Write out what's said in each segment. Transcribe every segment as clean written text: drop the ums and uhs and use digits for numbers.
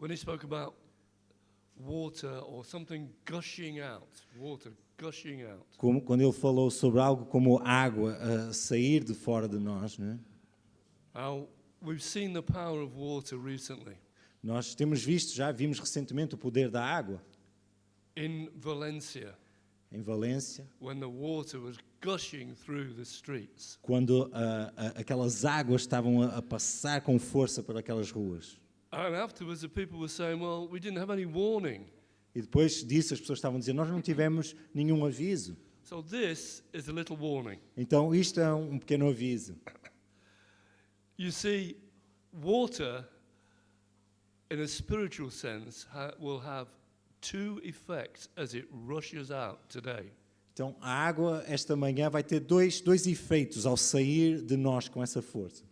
when he spoke about water or something gushing out, water gushing out. Quando ele falou sobre algo como água a sair de fora de nós, né? Now, we've seen the power of water recently. Nós vimos recentemente o poder da água In Valencia, em Valência, when the water was gushing through the streets. quando aquelas águas estavam a passar com força por aquelas ruas. And afterwards the people were saying, well, we didn't have any warning. E depois disso as pessoas estavam a dizer, nós não tivemos nenhum aviso. So this is a little warning. Então isto é um pequeno aviso. You see, water, in a spiritual sense, will have two effects as it rushes out today. Então a água esta manhã vai ter dois efeitos ao sair de nós com essa força.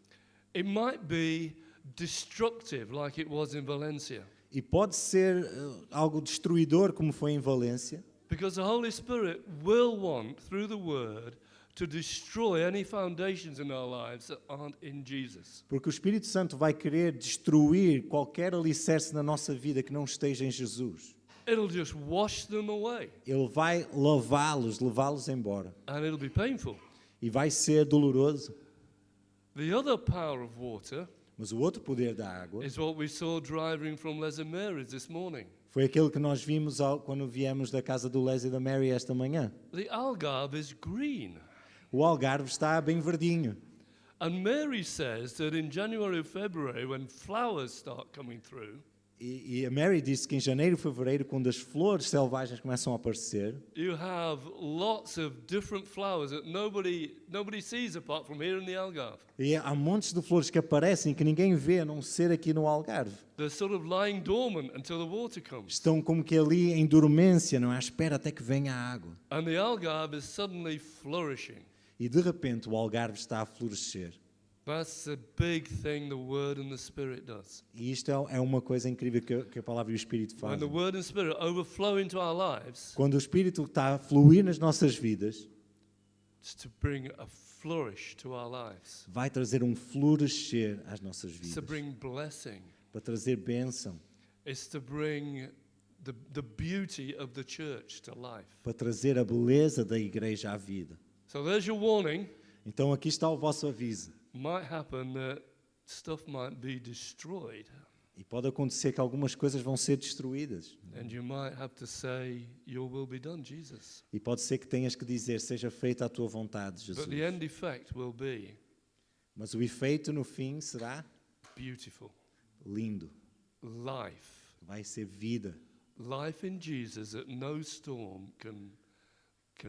It might be destructive like it was in Valencia, E pode ser algo destruidor como foi em Valência, because the Holy Spirit will want, through the Word, to destroy any foundations in our lives that aren't in Jesus. porque o Espírito Santo vai querer destruir qualquer alicerce na nossa vida que não esteja em Jesus. It'll just wash them away, Ele vai levá-los embora. and it'll be painful. E vai ser doloroso. The other power of water Mas o outro poder da água is what we saw driving from Les Mary's this morning. foi aquele que nós vimos quando viemos da casa do Les e da Mary esta manhã. The Algarve is green. O Algarve está bem verdinho. And Mary says that in January or February, when flowers start coming through, E a Mary disse que em janeiro e fevereiro, quando as flores selvagens começam a aparecer, you have lots of different flowers that nobody sees apart from here in the Algarve. e há montes de flores que aparecem que ninguém vê, a não ser aqui no Algarve. They're sort of lying dormant until the water comes. Estão como que ali em dormência, não é? À espera até que venha a água. And the Algarve is suddenly flourishing. E de repente o Algarve está a florescer. That's the big thing the Word and the Spirit does. E isto é uma coisa incrível que a palavra e o Espírito When fazem. the Word and Spirit overflow into our lives, Quando o Espírito está a fluir nas nossas vidas, it's to bring a flourish to our lives. vai trazer um florescer às nossas It's to vidas. bring blessing. Para trazer bênção, It's to bring the beauty of the church to life. para trazer a beleza da igreja à vida. So there's your warning. Então aqui está o vosso aviso. Might happen that stuff might be destroyed, E pode acontecer que algumas coisas vão ser destruídas. and you might have to say, "Your will be done, Jesus." E pode ser que tenhas que dizer, seja feita a tua vontade, Jesus. But the end effect will be Mas o efeito no fim será beautiful. lindo. Life. Vai ser vida. Life in Jesus that no storm can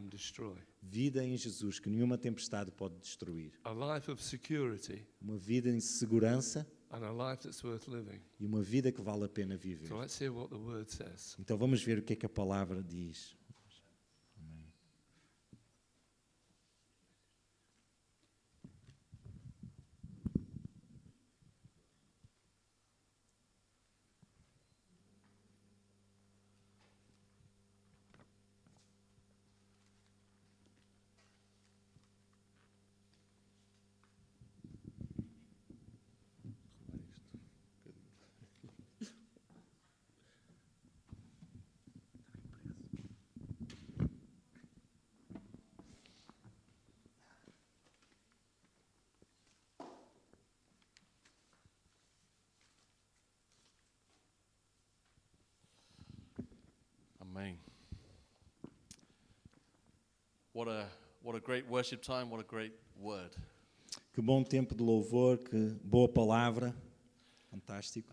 destroy. Vida em Jesus que nenhuma tempestade pode destruir. A life of security Uma vida em segurança and a life that's worth living. e uma vida que vale a pena viver. So let's hear what the Word says. Então vamos ver o que é que a palavra diz. Amen. What a great worship time, what a great word. Que bom tempo de louvor, que boa palavra. Fantástico.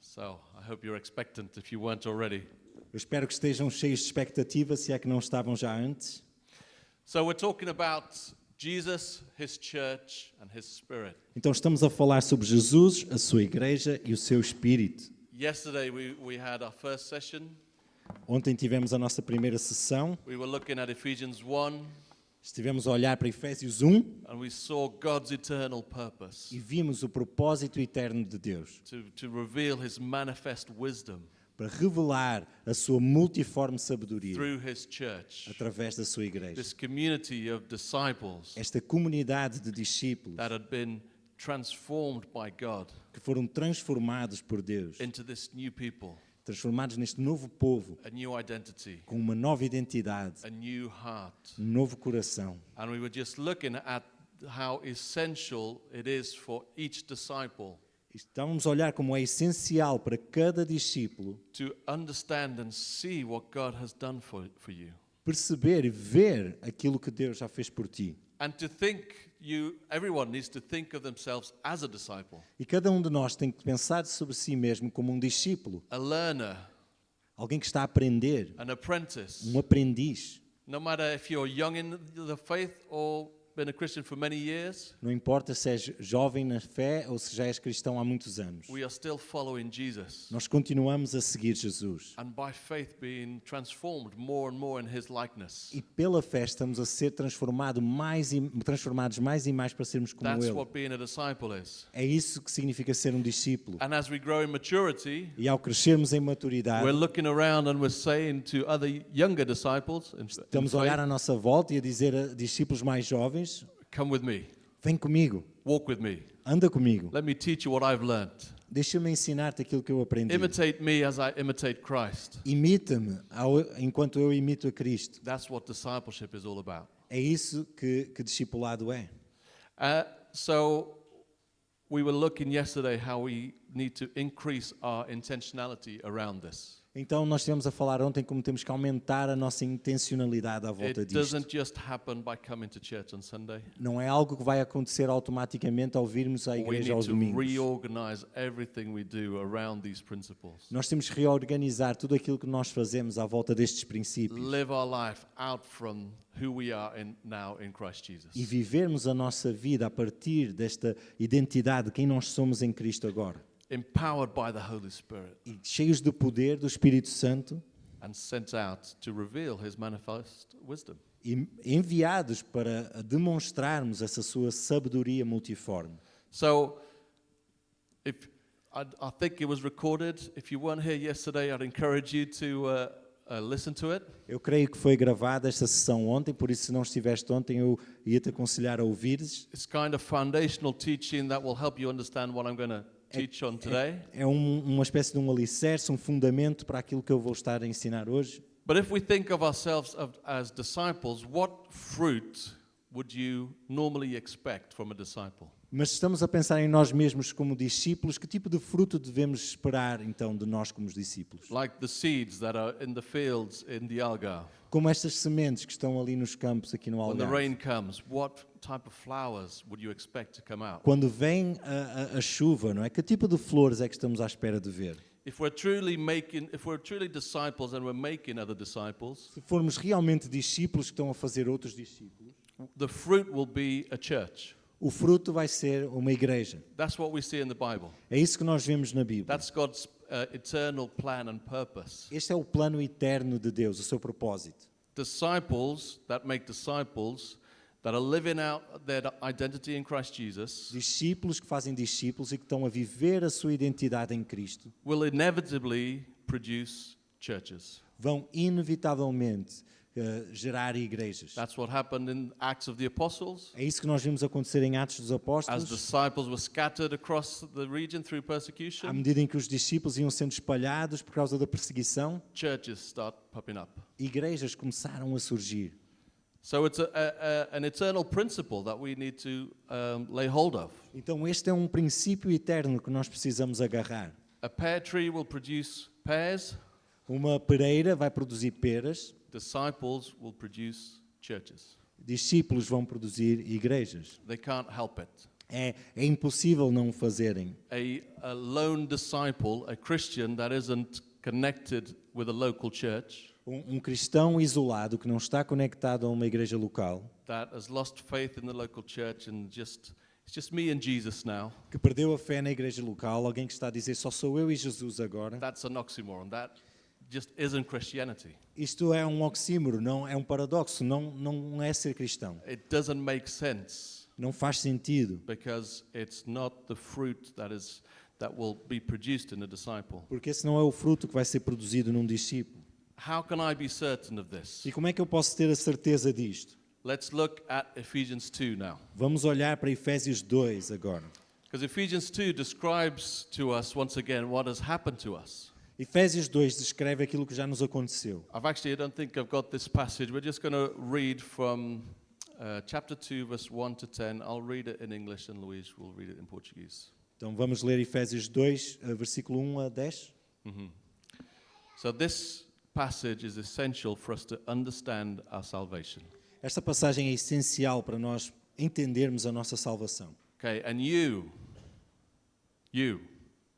So I hope you're expectant if you weren't already. Eu espero que estejam cheios de expectativa, se é que não estavam já antes. So we're talking about Jesus, his church and his spirit. Então estamos a falar sobre Jesus, a sua igreja e o seu espírito. Yesterday we had our first session. Ontem tivemos a nossa primeira sessão. We were looking at Ephesians 1 Estivemos a olhar para Efésios 1 and we saw God's eternal purpose e vimos o propósito eterno de Deus to reveal his manifest wisdom para revelar a sua multiforme sabedoria through his church. através da sua igreja. This community of disciples Esta comunidade de discípulos that had been transformed by God que foram transformados por Deus, into this new people, transformados neste novo povo, a new identity, com uma nova identidade, a new heart. um novo coração. And we were just looking at how essential it is for each disciple Estamos a olhar como é essencial para cada discípulo to understand and see what God has done for you. perceber e ver aquilo que Deus já fez por ti. And to think, everyone needs to think of themselves as a disciple, E cada um de nós tem que pensar sobre si mesmo como um discípulo, a learner, alguém que está a aprender, an apprentice. um aprendiz. No matter if you're young in the faith or been a Christian for many years, Não importa se és jovem na fé ou se já és cristão há muitos anos. we are still following Jesus. Nós continuamos a seguir Jesus. And by faith being transformed more and more in his likeness. E pela fé estamos a ser transformados mais e mais para sermos como That's Ele. what being a disciple is. É isso que significa ser um discípulo. And as we grow in maturity, E ao crescermos em maturidade, we're looking around and we're saying to other younger disciples, in estamos a olhar à nossa volta e a dizer a discípulos mais jovens: come with me, vem comigo, walk with me. anda comigo. Let me teach you what I've learned. Deixa-me ensinar-te aquilo que eu aprendi. Imitate me as I imitate Christ. Imita-me enquanto eu imito a Cristo. That's what discipleship is all about. É isso que discipulado é. So we were looking yesterday how we need to increase our intentionality around this. Então nós estivemos a falar ontem como temos que aumentar a nossa intencionalidade à volta It disto. doesn't just happen by coming to church on Sunday. Não é algo que vai acontecer automaticamente ao virmos à We igreja need aos to domingos. reorganize everything we do around these principles. Nós temos que reorganizar tudo aquilo que nós fazemos à volta destes princípios Live our life out from who we are now in Christ Jesus. e vivermos a nossa vida a partir desta identidade de quem nós somos em Cristo agora. Empowered by the Holy Spirit E cheios do poder do Espírito Santo and sent out to reveal his manifest wisdom. e enviados para demonstrarmos essa sua sabedoria multiforme. So, I think it was recorded. If you weren't here yesterday, I'd encourage you to listen to it. Eu creio que foi gravada esta sessão ontem, por isso se não estiveste ontem eu ia-te aconselhar a ouvires. It's kind of foundational teaching that will help you understand what I'm going to teach on today. É uma espécie de um alicerce, um fundamento para aquilo que eu vou estar a ensinar hoje. But if we think of ourselves as disciples, what fruit would you normally expect from a disciple? Mas se estamos a pensar em nós mesmos como discípulos, que tipo de fruto devemos esperar então de nós como discípulos? Like the seeds that are in the fields in the Algarve. Como estas sementes que estão ali nos campos aqui no When the Algarve. rain comes, what type of flowers would you expect to come out? Quando vem a chuva, não é? Que tipo de flores é que estamos à espera de ver? If we're truly disciples and we're making other disciples, Se formos realmente discípulos que estão a fazer outros discípulos, the fruit will be a church. o fruto vai ser uma igreja. That's what we see in the Bible. É isso que nós vemos na Bíblia. That's God's eternal plan and purpose. Este é o plano eterno de Deus, o seu propósito. Disciples that make disciples that are living out their identity in Christ Jesus Discípulos que fazem discípulos e que estão a viver a sua identidade em Cristo will inevitably produce churches. vão inevitavelmente gerar igrejas. That's what happened in Acts of the Apostles. É isso que nós vimos acontecer em Atos dos As Apóstolos. disciples were scattered across the region through À persecution, medida em que os discípulos iam sendo espalhados por causa da perseguição, churches start popping up. igrejas começaram a surgir. So it's an eternal principle that we need to lay hold of. Então este é um princípio eterno que nós precisamos agarrar. A pear tree will produce pears. Uma pereira vai produzir peras, Disciples will produce churches. discípulos vão produzir igrejas. They can't help it. É impossível não o fazerem. A lone disciple, a Christian that isn't connected with a local church, Um cristão isolado que não está conectado a uma igreja local, that has lost faith in the local church and it's just me and Jesus now. que perdeu a fé na igreja local, alguém que está a dizer só sou eu e Jesus agora. That's an oxymoron. That just isn't Christianity. Isto é um oxímoro, não é um paradoxo, não é ser cristão. It doesn't make sense Não faz sentido, because it's not the fruit that will be produced in a disciple. porque esse não é o fruto que vai ser produzido num discípulo. How can I be certain of this? E como é que eu posso ter a certeza disto? Let's look at Ephesians 2 now. Vamos olhar para Efésios 2 agora. Because Ephesians 2 describes to us once again what has happened to us. Efésios 2 descreve aquilo que já nos aconteceu. I don't think I've got this passage. We're just going to read from chapter 2, verse 1 to 10. I'll read it in English and Luís will read it in Portuguese. Então vamos ler Efésios 2, versículo 1 a 10. So this passage is essential for us to understand our salvation. Esta passagem é essencial para nós entendermos a nossa salvação. Okay, and you,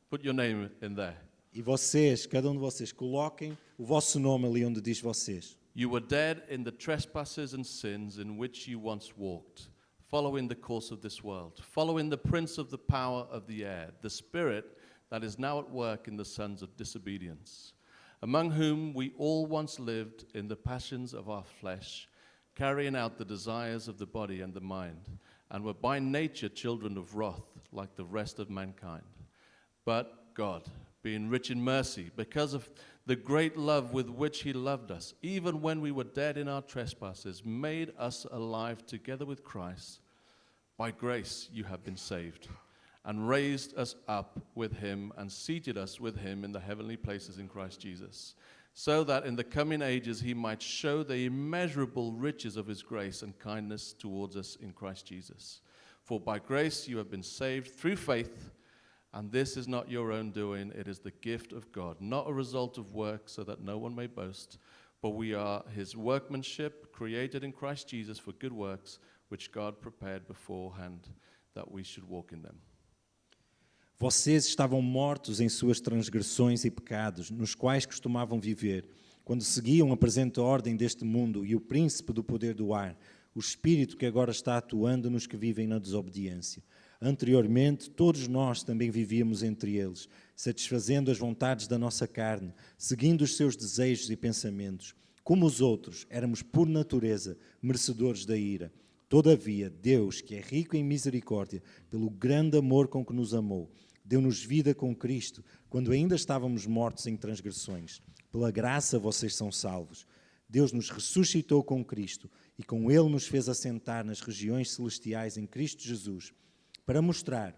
put your name in there. E vocês, cada um de vocês, coloquem o vosso nome ali onde diz vocês. You were dead in the trespasses and sins in which you once walked, following the course of this world, following the prince of the power of the air, the spirit that is now at work in the sons of disobedience, among whom we all once lived in the passions of our flesh, carrying out the desires of the body and the mind, and were by nature children of wrath, like the rest of mankind. But God, being rich in mercy, because of the great love with which he loved us, even when we were dead in our trespasses, made us alive together with Christ. By grace you have been saved, and raised us up with him, and seated us with him in the heavenly places in Christ Jesus, so that in the coming ages he might show the immeasurable riches of his grace and kindness towards us in Christ Jesus. For by grace you have been saved through faith, and this is not your own doing, it is the gift of God, not a result of work, so that no one may boast. But we are his workmanship, created in Christ Jesus for good works, which God prepared beforehand that we should walk in them. Vocês estavam mortos em suas transgressões e pecados, nos quais costumavam viver, quando seguiam a presente ordem deste mundo e o príncipe do poder do ar, o espírito que agora está atuando nos que vivem na desobediência. Anteriormente, todos nós também vivíamos entre eles, satisfazendo as vontades da nossa carne, seguindo os seus desejos e pensamentos. Como os outros, éramos por natureza merecedores da ira. Todavia, Deus, que é rico em misericórdia, pelo grande amor com que nos amou, deu-nos vida com Cristo, quando ainda estávamos mortos em transgressões. Pela graça vocês são salvos. Deus nos ressuscitou com Cristo e com Ele nos fez assentar nas regiões celestiais em Cristo Jesus, para mostrar,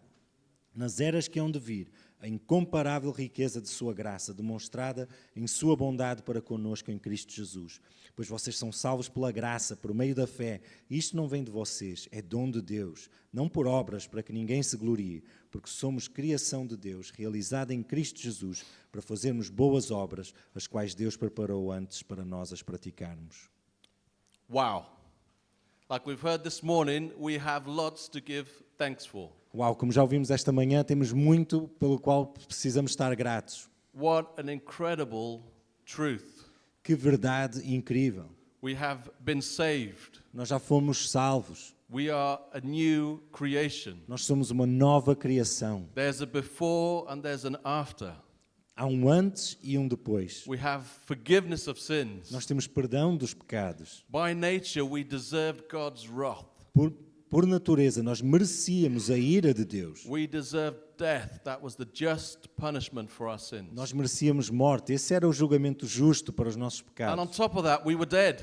nas eras que hão de vir, a incomparável riqueza de sua graça, demonstrada em sua bondade para conosco em Cristo Jesus. Pois vocês são salvos pela graça, por meio da fé. Isto não vem de vocês, é dom de Deus, não por obras, para que ninguém se glorie, porque somos criação de Deus, realizada em Cristo Jesus, para fazermos boas obras, as quais Deus preparou antes para nós as praticarmos. Wow. Like we've heard this morning, we have lots to give thanks for. Uau, como já ouvimos esta manhã, temos muito pelo qual precisamos estar gratos. What an incredible truth. Que verdade incrível. We have been saved. Nós já fomos salvos. We are a new creation. Nós somos uma nova criação. There's a before and there's an after. Há um antes e um depois. We have forgiveness of sins. Nós temos perdão dos pecados. By nature, we deserved God's wrath. Por natureza, nós merecíamos a ira de Deus. We deserved death. That was the just punishment for our sins. Nós merecíamos morte. Esse era o julgamento justo para os nossos And on pecados. top of that, we were dead.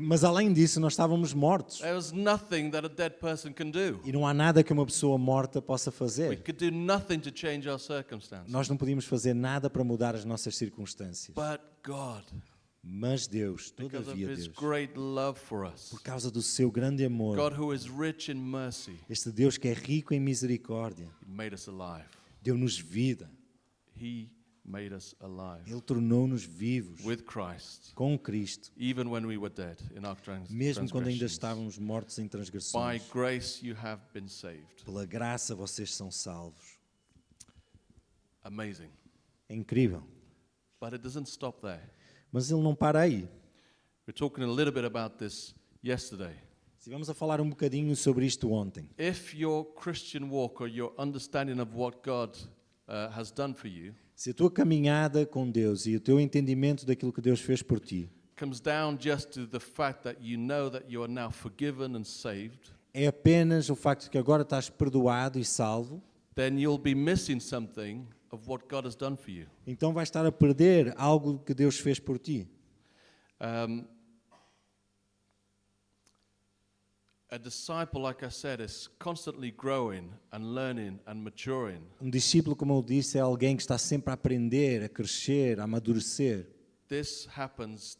Mas além disso, nós estávamos mortos. There was nothing that a dead person can do. E não há nada que uma pessoa morta possa We fazer. could do nothing to change our circumstances. Nós não podíamos fazer nada para mudar as nossas circunstâncias. But God, Mas Deus, because of todavia his Deus, great love for us, por causa do seu grande amor, God who is rich in mercy, este Deus que é rico em misericórdia, he made us alive. deu-nos vida. He made us alive Ele tornou-nos vivos with Christ, com Cristo, even when we were dead in our mesmo quando ainda transgressions. estávamos mortos em By transgressões. grace you have been saved. Pela graça vocês são salvos. Amazing. É incrível. But it doesn't stop there. Mas ele não para aí. We're talking a little bit about this yesterday. Estivemos a falar um bocadinho sobre isto ontem. If your Christian walk or your understanding of what God has done for you Se a tua caminhada com Deus e o teu entendimento daquilo que Deus fez por ti comes down just to the fact that you know that you are now forgiven and saved, é apenas o facto de que agora estás perdoado e salvo, then you'll be missing something of what God has done for you. então vais estar a perder algo que Deus fez por ti. A disciple, like I said, is constantly growing and learning and maturing. Discípulo, como eu disse, é alguém que está sempre a aprender, a crescer, a amadurecer. This happens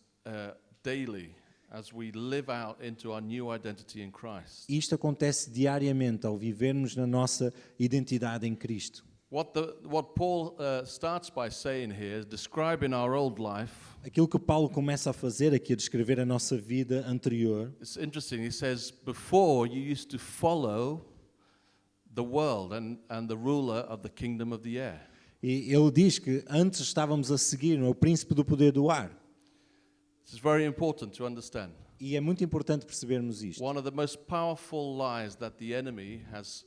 daily as we live out into our new identity in Christ. Isto acontece diariamente ao vivermos na nossa identidade em Cristo. What Paul starts by saying here is describing our old life. Aquilo que Paulo começa a fazer aqui, a descrever a nossa vida anterior, It's interesting. He says, before you used to follow the world and the ruler of the kingdom of the air. e ele diz que antes estávamos a seguir o príncipe do poder do ar. This is very important to understand. E é muito importante percebermos isto. One of the most powerful lies that the enemy has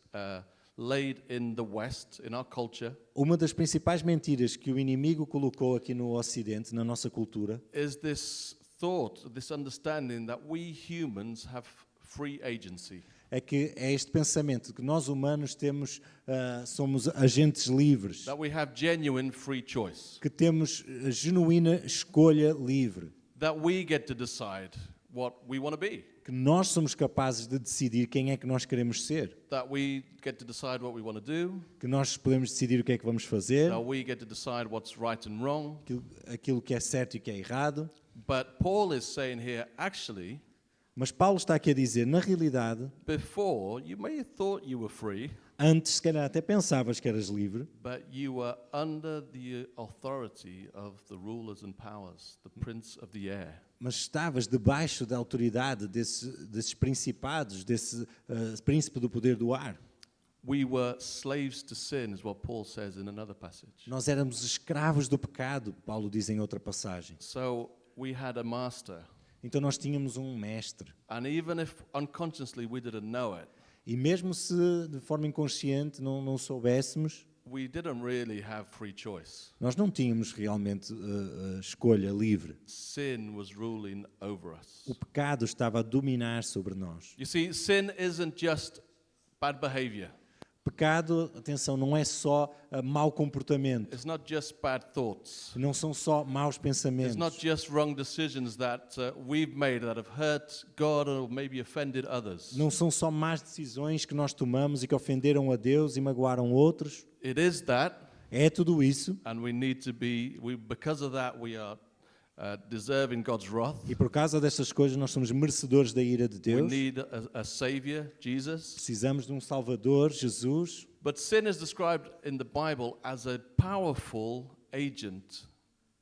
laid in the West, in our culture, Uma das principais mentiras que o inimigo colocou aqui no Ocidente, na nossa cultura, is this thought, this understanding that we humans have free agency. é este pensamento de que nós humanos somos agentes livres, That we have genuine free choice. que temos a genuína escolha livre, That we get to decide what we want to be. que nós somos capazes de decidir quem é que nós queremos ser, That we get to decide what we want to do. que nós podemos decidir o que é que vamos fazer, That we get to decide what's right and wrong. aquilo que é certo e que é errado. But Paul is saying here, actually, Mas Paulo está aqui a dizer, na realidade, before you may have thought you were free, antes se calhar até pensavas que eras livre, but you were under the authority of the rulers and powers, the prince of the air. mas estavas debaixo da autoridade desses principados, desse príncipe do poder do ar. We were slaves to sin, is what Paul says in another passage. Nós éramos escravos do pecado, Paulo diz em outra passagem. So we had a master, Então nós tínhamos um mestre. and even if unconsciously we didn't know it, E mesmo se de forma inconsciente não soubéssemos, we didn't really have free choice. nós não tínhamos realmente escolha livre. Sin was ruling over us. O pecado estava a dominar sobre nós. You see, sin isn't just bad behavior. Pecado, atenção, não é só mau comportamento. It's not just bad thoughts. Não são só maus It's pensamentos. not just wrong decisions that we've made that have hurt God or maybe offended others. Não são só más decisões que nós tomamos e que ofenderam a Deus e magoaram outros. It is that, É tudo isso. and we need to be, because of that, we are deserving God's wrath. E por causa dessas coisas nós somos merecedores da ira de We Deus. need a Savior, Jesus. Precisamos de um Salvador, Jesus. But sin is described in the Bible as a powerful agent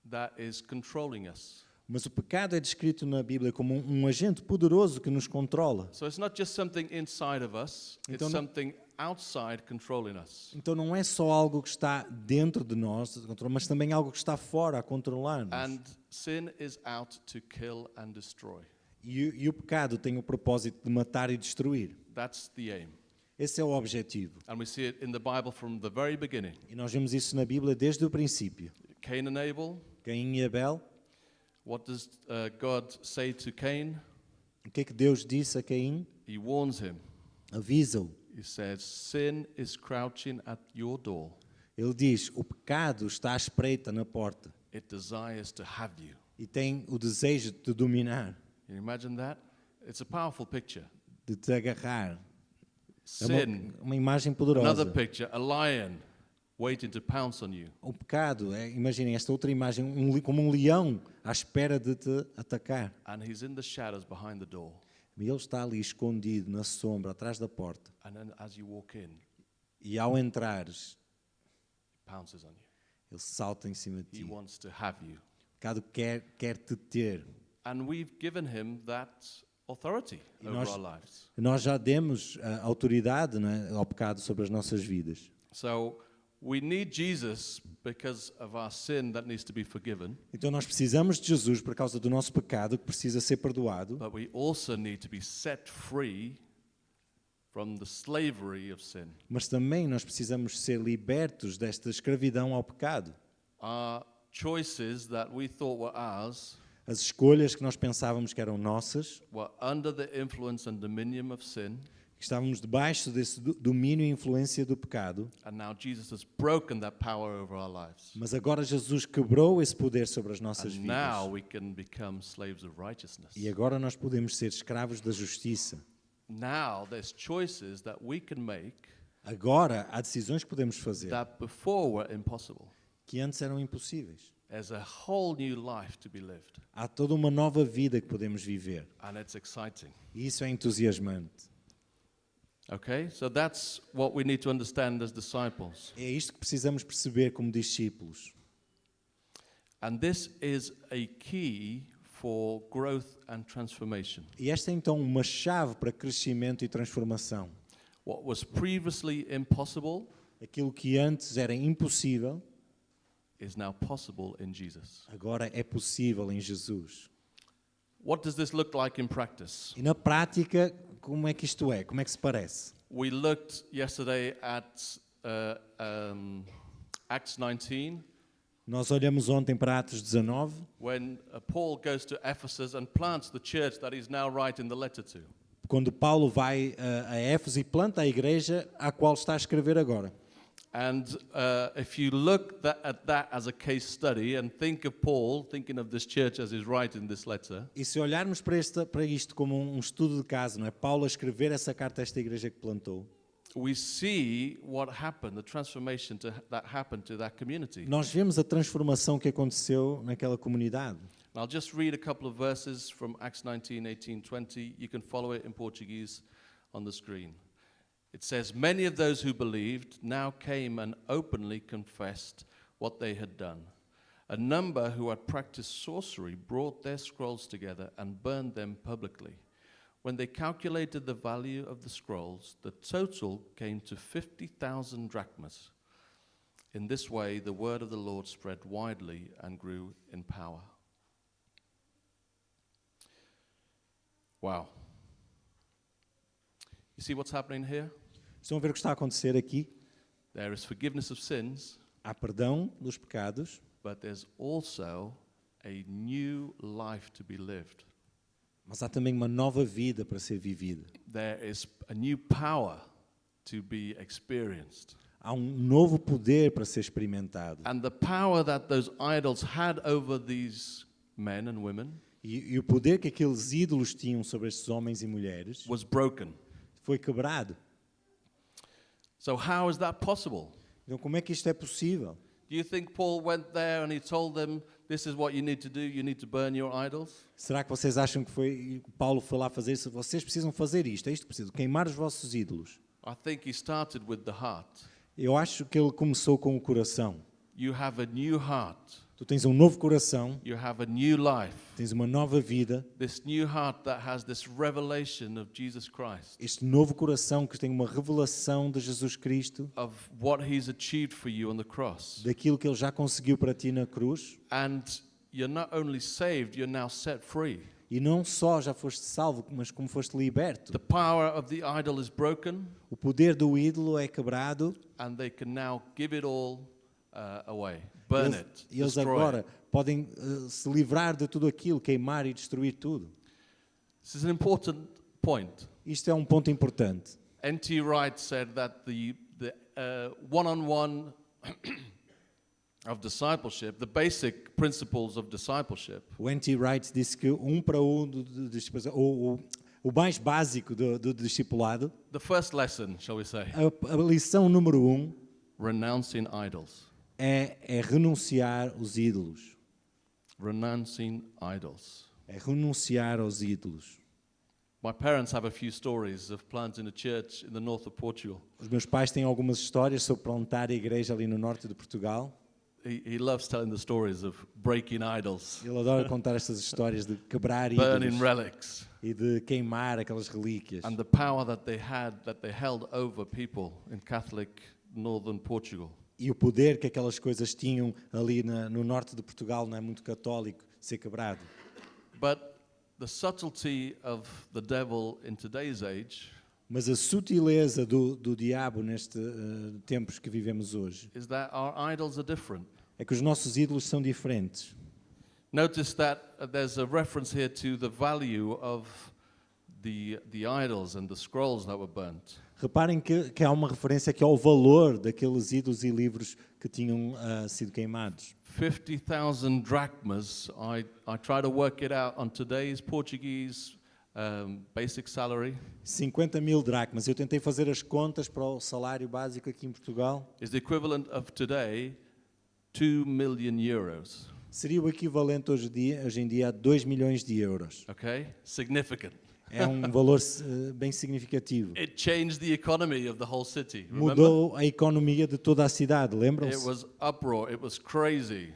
that is controlling us. Mas o pecado é descrito na Bíblia como um agente poderoso que nos controla. So it's not just something inside of us, it's Então não- something outside controlling us. Então não é só algo que está dentro de nós, mas também algo que está fora a controlar-nos. And sin is out to kill and destroy. E o pecado tem o propósito de matar e destruir. That's the aim. Esse é o objetivo. And we see it in the Bible from the very beginning. E nós vemos isso na Bíblia desde o princípio. Cain and Abel, Caim e Abel, what does God say to Cain? o que é que Deus disse a Caim? He warns him. Avisa-o. He says, sin is crouching at your door. Ele diz, o pecado está à espreita na porta It desires to have you. e tem o desejo de te dominar, Can you imagine that? It's a powerful picture. de te agarrar. É Sin, uma imagem another poderosa. picture, a lion waiting to pounce on you. O pecado, imaginem esta outra imagem, como um leão à espera de te atacar. And he's in the shadows behind the door. E ele está ali escondido na sombra, atrás da porta. And then as you walk in, E ao entrares, he pounces on you. ele salta em cima de He ti. wants to have you. O pecado quer te ter. And we've given him that authority E over nós- our lives. Nós já demos a autoridade, não é, ao pecado sobre as nossas vidas. So we need Jesus because of our sin that needs to be forgiven, Então nós precisamos de Jesus por causa do nosso pecado que precisa ser perdoado, but we also need to be set free from the slavery of sin. mas também nós precisamos ser libertos desta escravidão ao pecado. Our choices that we thought were ours As escolhas que nós pensávamos que eram nossas, were under the influence and dominion of sin, que estávamos debaixo desse domínio e influência do pecado, and now Jesus has broken that power over our lives. mas agora Jesus quebrou esse poder sobre as nossas And now vidas. we can become slaves of righteousness. E agora nós podemos ser escravos da justiça. now there's choices that we can make Agora há decisões que podemos fazer that before were impossible. que antes eram impossíveis. There's a whole new life to be lived, Há toda uma nova vida que podemos viver. and it's exciting. E isso é entusiasmante. Okay? So that's what we need to understand as disciples. É isto que precisamos perceber como discípulos. And this is a key for growth and transformation. E esta é então uma chave para crescimento e transformação. What was previously impossible Aquilo que antes era impossível, is now possible in Jesus. agora é possível em Jesus. What does this look like in practice? E na prática, como é que isto é? Como é que se parece? We looked yesterday at Acts 19, Nós olhamos ontem para Atos 19, when Paul goes to Ephesus and plants the church that he's now writing the letter to. quando Paulo vai a Éfeso e planta a igreja à qual está a escrever agora. And if you look at that as a case study and think of Paul, thinking of this church as he's writing this letter, E se olharmos para isto como um estudo de caso, não é? Paulo a escrever essa carta a esta igreja que plantou, we see what happened, the transformation that happened to that community. nós vemos a transformação que aconteceu naquela comunidade. And I'll just read a couple of verses from Acts 19, 18, 20. You can follow it in Portuguese on the screen. It says, "Many of those who believed now came and openly confessed what they had done. A number who had practiced sorcery brought their scrolls together and burned them publicly. When they calculated the value of the scrolls, the total came to 50,000 drachmas. In this way, the word of the Lord spread widely and grew in power." Wow. You see what's happening here? Estão a ver o que está a acontecer aqui? There is forgiveness of sins, Há perdão dos pecados, but there's also a new life to be lived. mas há também uma nova vida para ser vivida. There is a new power to be experienced. Há um novo poder para ser experimentado. And the power that those idols had over these men and women E o poder que aqueles ídolos tinham sobre estes homens e mulheres was broken. foi quebrado. So how is that possible? Então como é que isto é possível? Do you think Paul went there and he told them, this is what you need to do, you need to burn your idols? Será que vocês acham que Paulo foi lá fazer isso? Vocês precisam fazer isto, é isto que precisam, queimar os vossos ídolos. I think he started with the heart. Eu acho que ele começou com o coração. You have a new heart. Tu tens um novo coração, You have a new life. tens uma nova vida, This new heart that has this revelation of Jesus Christ, este novo coração que tem uma revelação de Jesus Cristo, of what he's achieved for you on the cross. daquilo que ele já conseguiu para ti na cruz. And you're not only saved, you're now set free. E não só já foste salvo, mas como foste liberto. The power of the idol is broken, O poder do ídolo é quebrado. and they can now give it all away. Burn it, E eles destroy agora it. podem se livrar de tudo aquilo, queimar e destruir tudo. This is an important point. Isto é um ponto importante. N.T. Wright said that the one-on-one of discipleship, the basic principles of discipleship, O N.T. Wright disse que para um o mais básico do discipulado, the first lesson, shall we say, a lição número 1 renouncing idols. é renunciar aos ídolos. Renouncing idols. É renunciar aos ídolos. My parents have a few stories of planting a church in the north of Portugal. Os meus pais têm algumas histórias sobre plantar a igreja ali no norte de Portugal. He loves telling the stories of breaking idols, Ele adora contar estas histórias de quebrar burning ídolos relics, e de queimar aquelas relíquias. and the power that they held over people in Catholic northern Portugal. E o poder que aquelas coisas tinham ali no norte de Portugal, não é muito católico, ser quebrado. But the subtlety of the devil in today's age Mas a sutileza do diabo neste tempos que vivemos hoje is that our idols are different. é que os nossos ídolos são diferentes. Notice that there's a reference here to the value of the idols and the scrolls that were burnt. Reparem que há uma referência aqui ao valor daqueles ídolos e livros que tinham sido queimados. 50,000 drachmas. I try to work it out on today's Portuguese basic salary 50.000 dracmas. Eu tentei fazer as contas para o salário básico aqui em Portugal. is the equivalent of today 2 million euros. Seria o equivalente hoje em dia a 2 milhões de euros. Okay? Significant. É um valor bem significativo. It changed the economy of the whole city. Remember? Mudou a economia de toda a cidade, It lembram-se? was uproar. It was crazy.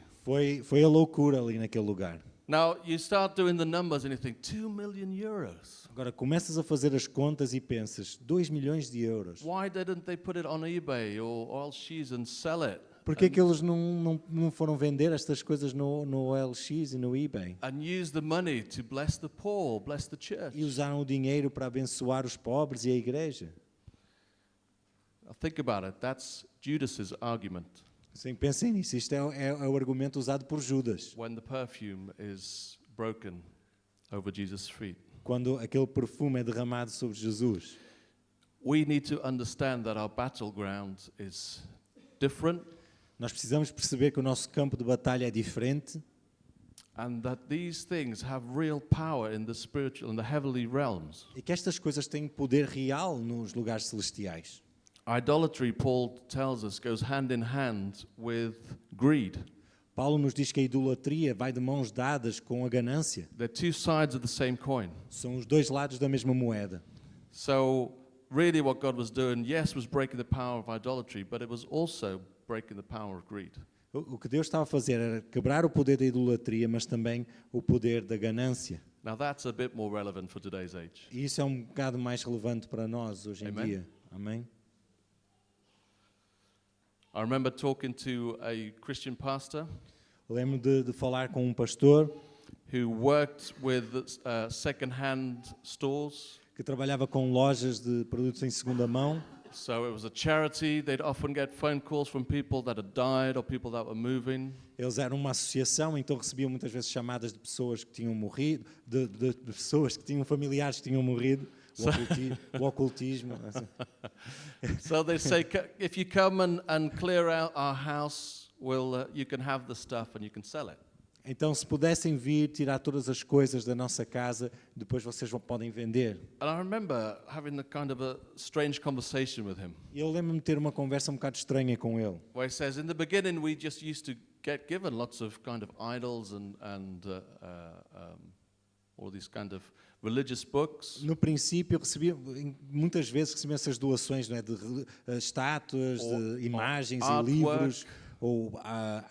Foi a loucura ali naquele lugar. Now, you start doing the numbers and you think, 2 million euros. Agora começas a fazer as contas e pensas, 2 milhões de euros. Why didn't they put it on eBay or OLX and sell it? Por que é que eles não foram vender estas coisas no LX e no eBay? And use the money to bless the poor, bless the church. E usaram o dinheiro para abençoar os pobres e a igreja. Now think about it. That's Judas's argument Sim, pensem nisso. Isto é o argumento usado por Judas. when the perfume is broken over Jesus' feet. Quando aquele perfume é derramado sobre Jesus. We need to understand that our battleground is different Nós precisamos perceber que o nosso campo de batalha é diferente and that these things have real power in the spiritual, in the heavenly realms. e que estas coisas têm poder real nos lugares celestiais. Idolatry, Paul tells us, goes hand in hand with greed. Paulo nos diz que a idolatria vai de mãos dadas com a ganância. They're two sides of the same coin. São os dois lados da mesma moeda. So, really, what God was doing, yes, was breaking the power of idolatry, but it was also breaking the power of greed. O que Deus estava a fazer era quebrar o poder da idolatria, mas também o poder da ganância. Now, that's a bit more relevant for today's age. E isso é um bocado mais relevante para nós hoje em Amen. dia. Amém? I remember talking to a Christian pastor Lembro de falar com um pastor who worked with second-hand stores. que trabalhava com lojas de produtos em segunda mão. So it was a charity. They'd often get phone calls from people that had died or people that were moving. Eles eram uma associação, então recebiam muitas vezes chamadas de pessoas que tinham morrido, de pessoas que tinham familiares que tinham morrido, o ocultismo. Assim. So they say, if you come and clear out our house, you can have the stuff and you can sell it. Então, se pudessem vir tirar todas as coisas da nossa casa, depois vocês podem vender. And I remember having a kind of a strange conversation with him, E eu lembro-me de ter uma conversa um bocado estranha com ele. where he says, in the beginning, we just used to get given lots of kind of idols and all these kind of religious books. No princípio, eu recebia, muitas vezes recebia essas doações, não é, de estátuas, de imagens e artwork. livros, ou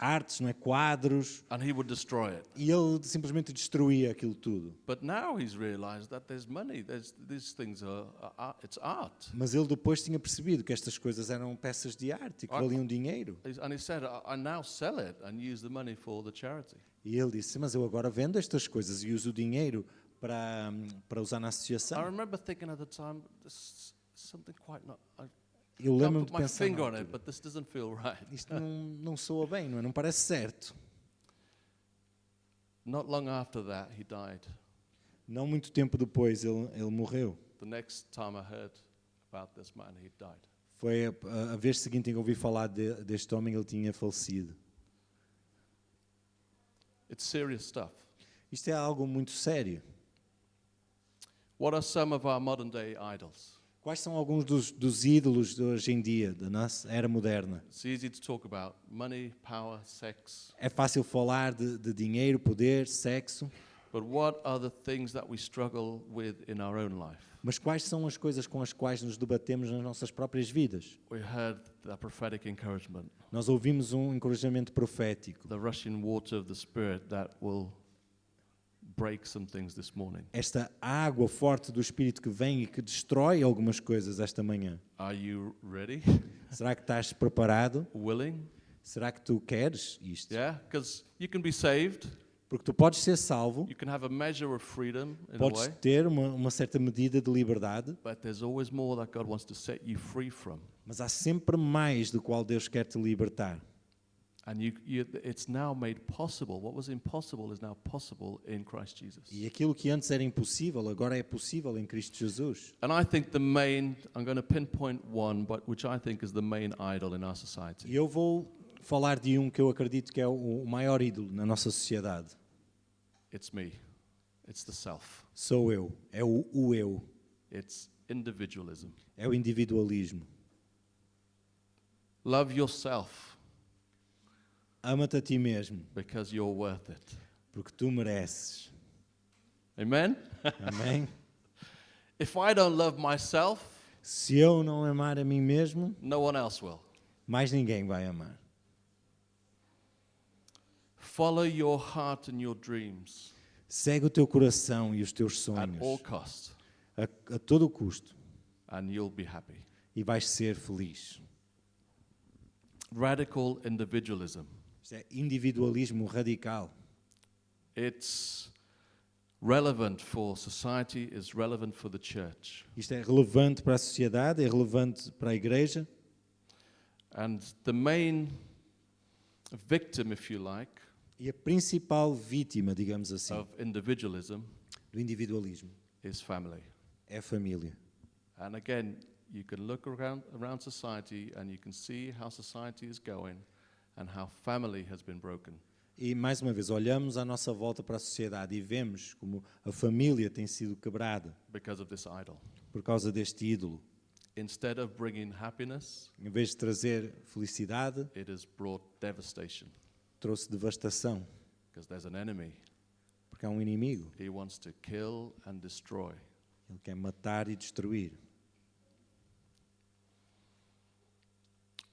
artes, não é, quadros, And he would destroy it. e ele simplesmente destruía aquilo tudo. But now he's realized that there's money. These things it's art. Mas ele depois tinha percebido que estas coisas eram peças de arte e que valiam dinheiro. And he said, I now sell it and use the money for the charity. E ele disse, mas eu agora vendo estas coisas e uso o dinheiro para usar na I associação. remember thinking at the time, this is something quite not. I Eu can't lembro-me put de my pensar, finger na on it, altura, but this doesn't feel right. isto não soa bem, não é? Não parece certo. Not long after that, he died. Não muito tempo depois ele morreu. The next time I heard about this man, he died. Foi a vez seguinte em que ouvi falar deste homem, ele tinha falecido. It's serious stuff. Isto é algo muito sério. What are some of our modern day idols? Quais são alguns dos ídolos de hoje em dia, da nossa era moderna? It's easy to talk about money, power, sex. É fácil falar de dinheiro, poder, sexo, But what are the things that we struggle with in our own life? mas quais são as coisas com as quais nos debatemos nas nossas próprias vidas? We heard the prophetic encouragement, Nós ouvimos um encorajamento profético. the rushing water of the Spirit that will break some things this morning. Esta água forte do Espírito que vem e que destrói algumas coisas esta manhã. Are you ready? Será que estás preparado? Willing? Será que tu queres isto? Yeah, because you can be saved. Porque tu podes ser salvo, You can have a measure of freedom in a podes way, ter uma certa medida de liberdade, but there's always more that God wants to set you free from. mas há sempre mais do qual Deus quer te libertar. And it's now made possible. What was impossible is now possible in Christ Jesus. E aquilo que antes era impossível, agora é possível em Cristo Jesus. And I think I'm going to pinpoint one, but which I think is the main idol in our society. E eu vou falar de um que eu acredito que é o maior ídolo na nossa sociedade. It's me. It's the self. Sou eu, é o eu, It's individualism. é o individualismo. Love yourself Ama-te a ti mesmo, because you're worth it. porque tu mereces. Amen? Amém? If I don't love myself, Se eu não amar a mim mesmo, no one else will. mais ninguém vai amar. Follow your heart and your dreams Segue o teu coração e os teus at all sonhos cost, a todo custo and you'll be happy. e vais ser feliz. Radical individualism. Isto é individualismo radical. It's relevant for society, it's relevant for the church. Isto é relevante para a sociedade, é relevante para a igreja. And the main victim, if you like, E a principal vítima, digamos assim, of individualism do individualismo is family. é a família. And again, you can look around society and you can see how society is going and how family has been broken. E mais uma vez, olhamos à nossa volta para a sociedade e vemos como a família tem sido quebrada Because of this idol. por causa deste ídolo. Instead of bringing happiness, Em vez de trazer felicidade, it has brought devastation trouxe devastação, because there's an enemy. porque há um inimigo. He wants to kill and destroy. Ele quer matar e destruir.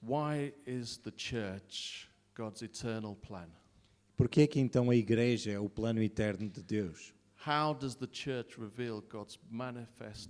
Why is the church God's eternal plan? Porquê é que então a igreja é o plano eterno de Deus? How does the church reveal God's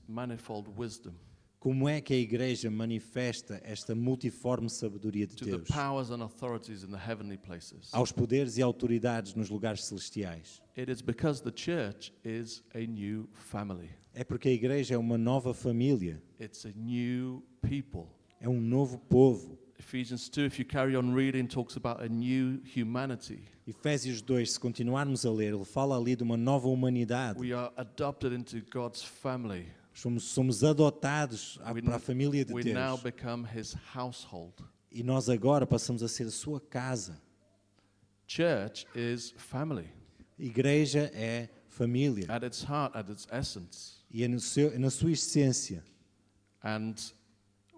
manifold wisdom Como é que a igreja manifesta esta multiforme sabedoria de to the Deus powers and authorities in the heavenly places? aos poderes e autoridades nos lugares celestiais? It is because the church is a new family. É porque a igreja é uma nova família, It's a new people. é um novo povo. Ephesians 2, if you carry on reading, talks about a new humanity. Efésios 2, se continuarmos a ler, ele fala ali de uma nova humanidade. We are adopted into God's family. Somos adotados para a família de We now Deus. become his household. E nós agora passamos a ser a sua casa. Church is family Igreja é família. at its heart, at its essence. E é na sua essência. And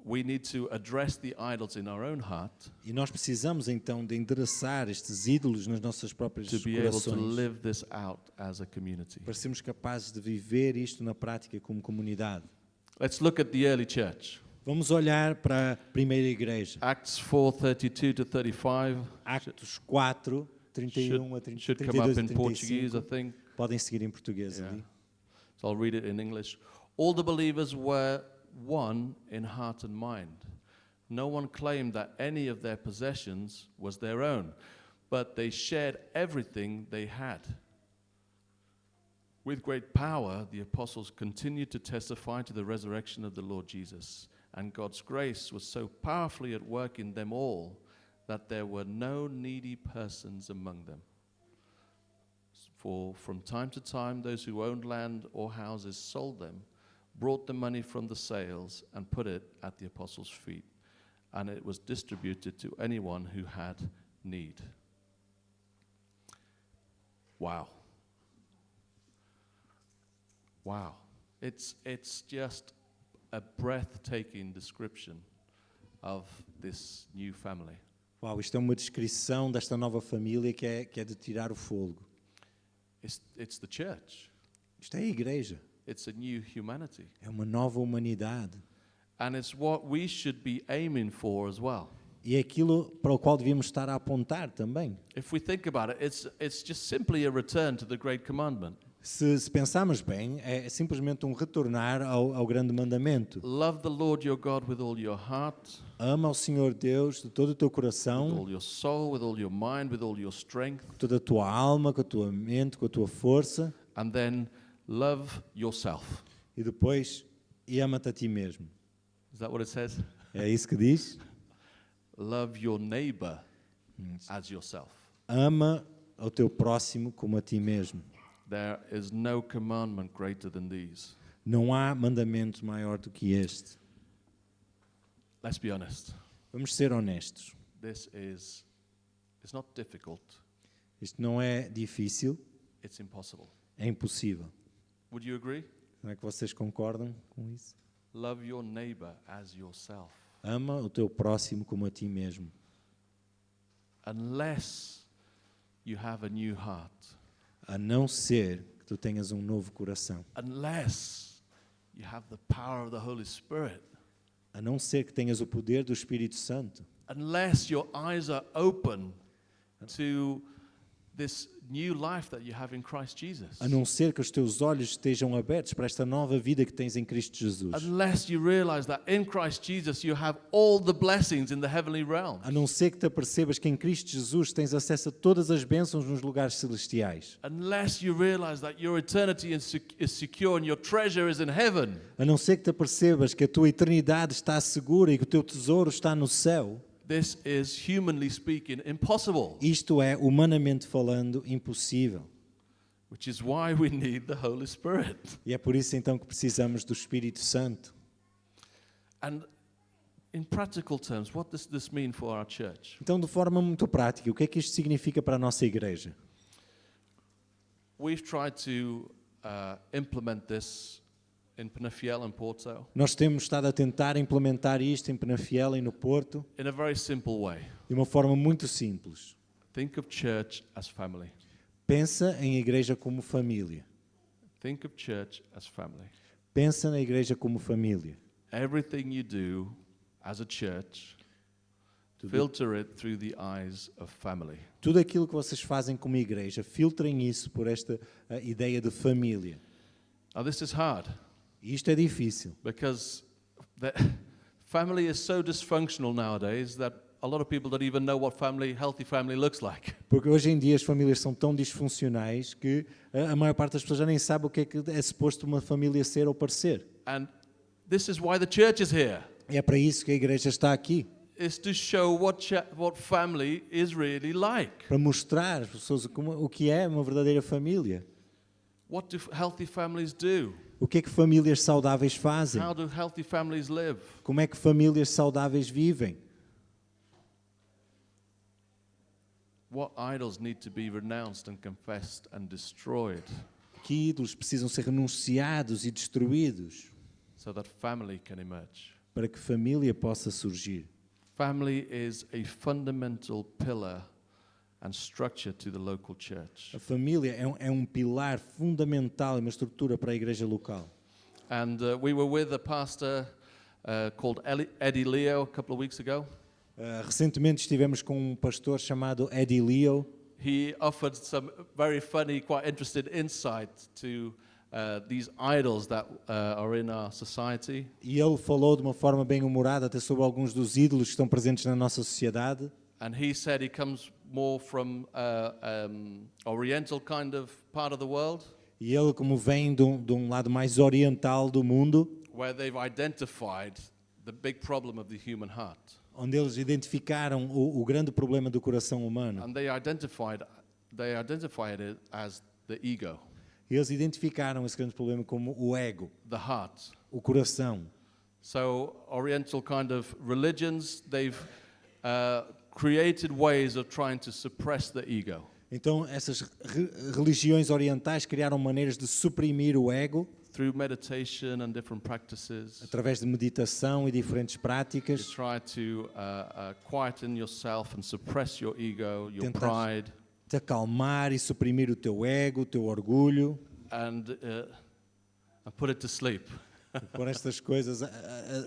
we need to address the idols in our own heart E nós precisamos então de endereçar estes ídolos nas nossas próprias to be able to corações. live this out as a community. Para sermos capazes de viver isto na prática como comunidade. Let's look at the early church. Vamos olhar para a primeira igreja. Acts 4:32 to 35. Actos 4, 31 a 30, Should come 32 up a in Portuguese, I 35. think. Podem seguir em português Yeah. ali. So I'll read it in English. All the believers were one in heart and mind. No one claimed that any of their possessions was their own, but they shared everything they had. With great power, the apostles continued to testify to the resurrection of the Lord Jesus, and God's grace was so powerfully at work in them all that there were no needy persons among them. For from time to time, those who owned land or houses sold them, brought the money from the sales, and put it at the apostles' feet, and it was distributed to anyone who had need. Wow. Wow. It's just a breathtaking description of this new family. Uau, isto é uma descrição desta nova família que é de tirar o fôlego. It's the church. Isto é a igreja. It's a new humanity. É uma nova humanidade. And it's what we should be aiming for as well. E é aquilo para o qual devíamos estar a apontar também. If we think about it, it's just simply a return to the great commandment. Se pensarmos bem, é simplesmente um retornar ao grande mandamento. Love the Lord your God with all your heart, Ama ao Senhor Deus de todo o teu with coração, all your soul, with all your mind, with all your strength, com toda a tua alma, com a tua mente, com a tua força. and then love yourself. E depois, e ama-te a ti mesmo. Is that what it says? É isso que diz? Love your neighbor as yourself. Ama ao teu próximo como a ti mesmo. There is no commandment greater than these. Não há mandamento maior do que este. Let's be honest. Vamos ser honestos. It's not difficult, Isto não é difícil, it's impossible. É impossível. Would you agree? Não é que vocês concordam com isso? Love your neighbor as yourself. Ama o teu próximo como a ti mesmo. Unless you have a new heart. A não ser que tu tenhas um novo coração. Unless you have the power of the Holy Spirit. A não ser que tenhas o poder do Espírito Santo. Unless your eyes are open to this new life that you have in Christ Jesus. A não ser que os teus olhos estejam abertos para esta nova vida que tens em Cristo Jesus. Unless you realize that in Christ Jesus you have all the blessings in the heavenly realm. A não ser que te apercebas que em Cristo Jesus tens acesso a todas as bênçãos nos lugares celestiais. Unless you realize that your eternity is secure and your treasure is in heaven. A não ser que te apercebas que a tua eternidade está segura e que o teu tesouro está no céu. This is, humanly speaking, impossible. Isto é, humanamente falando, impossível. Which is why we need the Holy Spirit. E é por isso então que precisamos do Espírito Santo. And in practical terms, what does this mean for our church? Então, de forma muito prática, o que é que isto significa para a nossa igreja? We've tried to implement this in Penafiel and Porto Nós temos estado a tentar implementar isto em Penafiel e no Porto in a very simple way. de uma forma muito simples. Think of church as family. Pensa em igreja como família. Think of church as family. Pensa na igreja como família. Everything you do as a church, filter it through the eyes of family. Tudo aquilo que vocês fazem como igreja, filtrem isso por esta ideia de família. Now this is hard E isto é difícil, because the family is so dysfunctional nowadays that a lot of people don't even know what healthy family looks like. porque hoje em dia as famílias são tão disfuncionais que a maior parte das pessoas já nem sabe o que é suposto uma família ser ou parecer. And this is why the church is here. E é para isso que a igreja está aqui, Is to show what family is really like. para mostrar às pessoas o que é uma verdadeira família. What do healthy families do? O que é que famílias saudáveis fazem? How do healthy families live? Como é que famílias saudáveis vivem? What idols need to be renounced and confessed and destroyed Que ídolos precisam ser renunciados e destruídos so that family can emerge? para que família possa surgir. Family is a fundamental pillar and structure to the local church. A família é um pilar fundamental e uma estrutura para a igreja local. And we were with a pastor called Eddie Leo a couple of weeks ago. Recentemente estivemos com um pastor chamado Eddie Leo. He offered some very funny, quite interesting insight to these idols that are in our society. E ele falou de uma forma bem humorada até sobre alguns dos ídolos que estão presentes na nossa sociedade. And he said he comes more from oriental kind of part of the world, E ele, como vem de um lado mais oriental do mundo, where they've identified the big problem of the human heart. onde eles identificaram o grande problema do coração humano. And they identified it as the ego, E eles identificaram esse grande problema como o ego, the heart. o coração. So oriental kind of religions, they've created ways of trying to suppress the ego. Então, essas religiões orientais criaram maneiras de suprimir o ego Through meditation and different practices, através de meditação e diferentes you práticas, try to quieten yourself and suppress your ego, your Tentar- pride, te acalmar e suprimir o teu ego, o teu orgulho, and put it to sleep. por estas coisas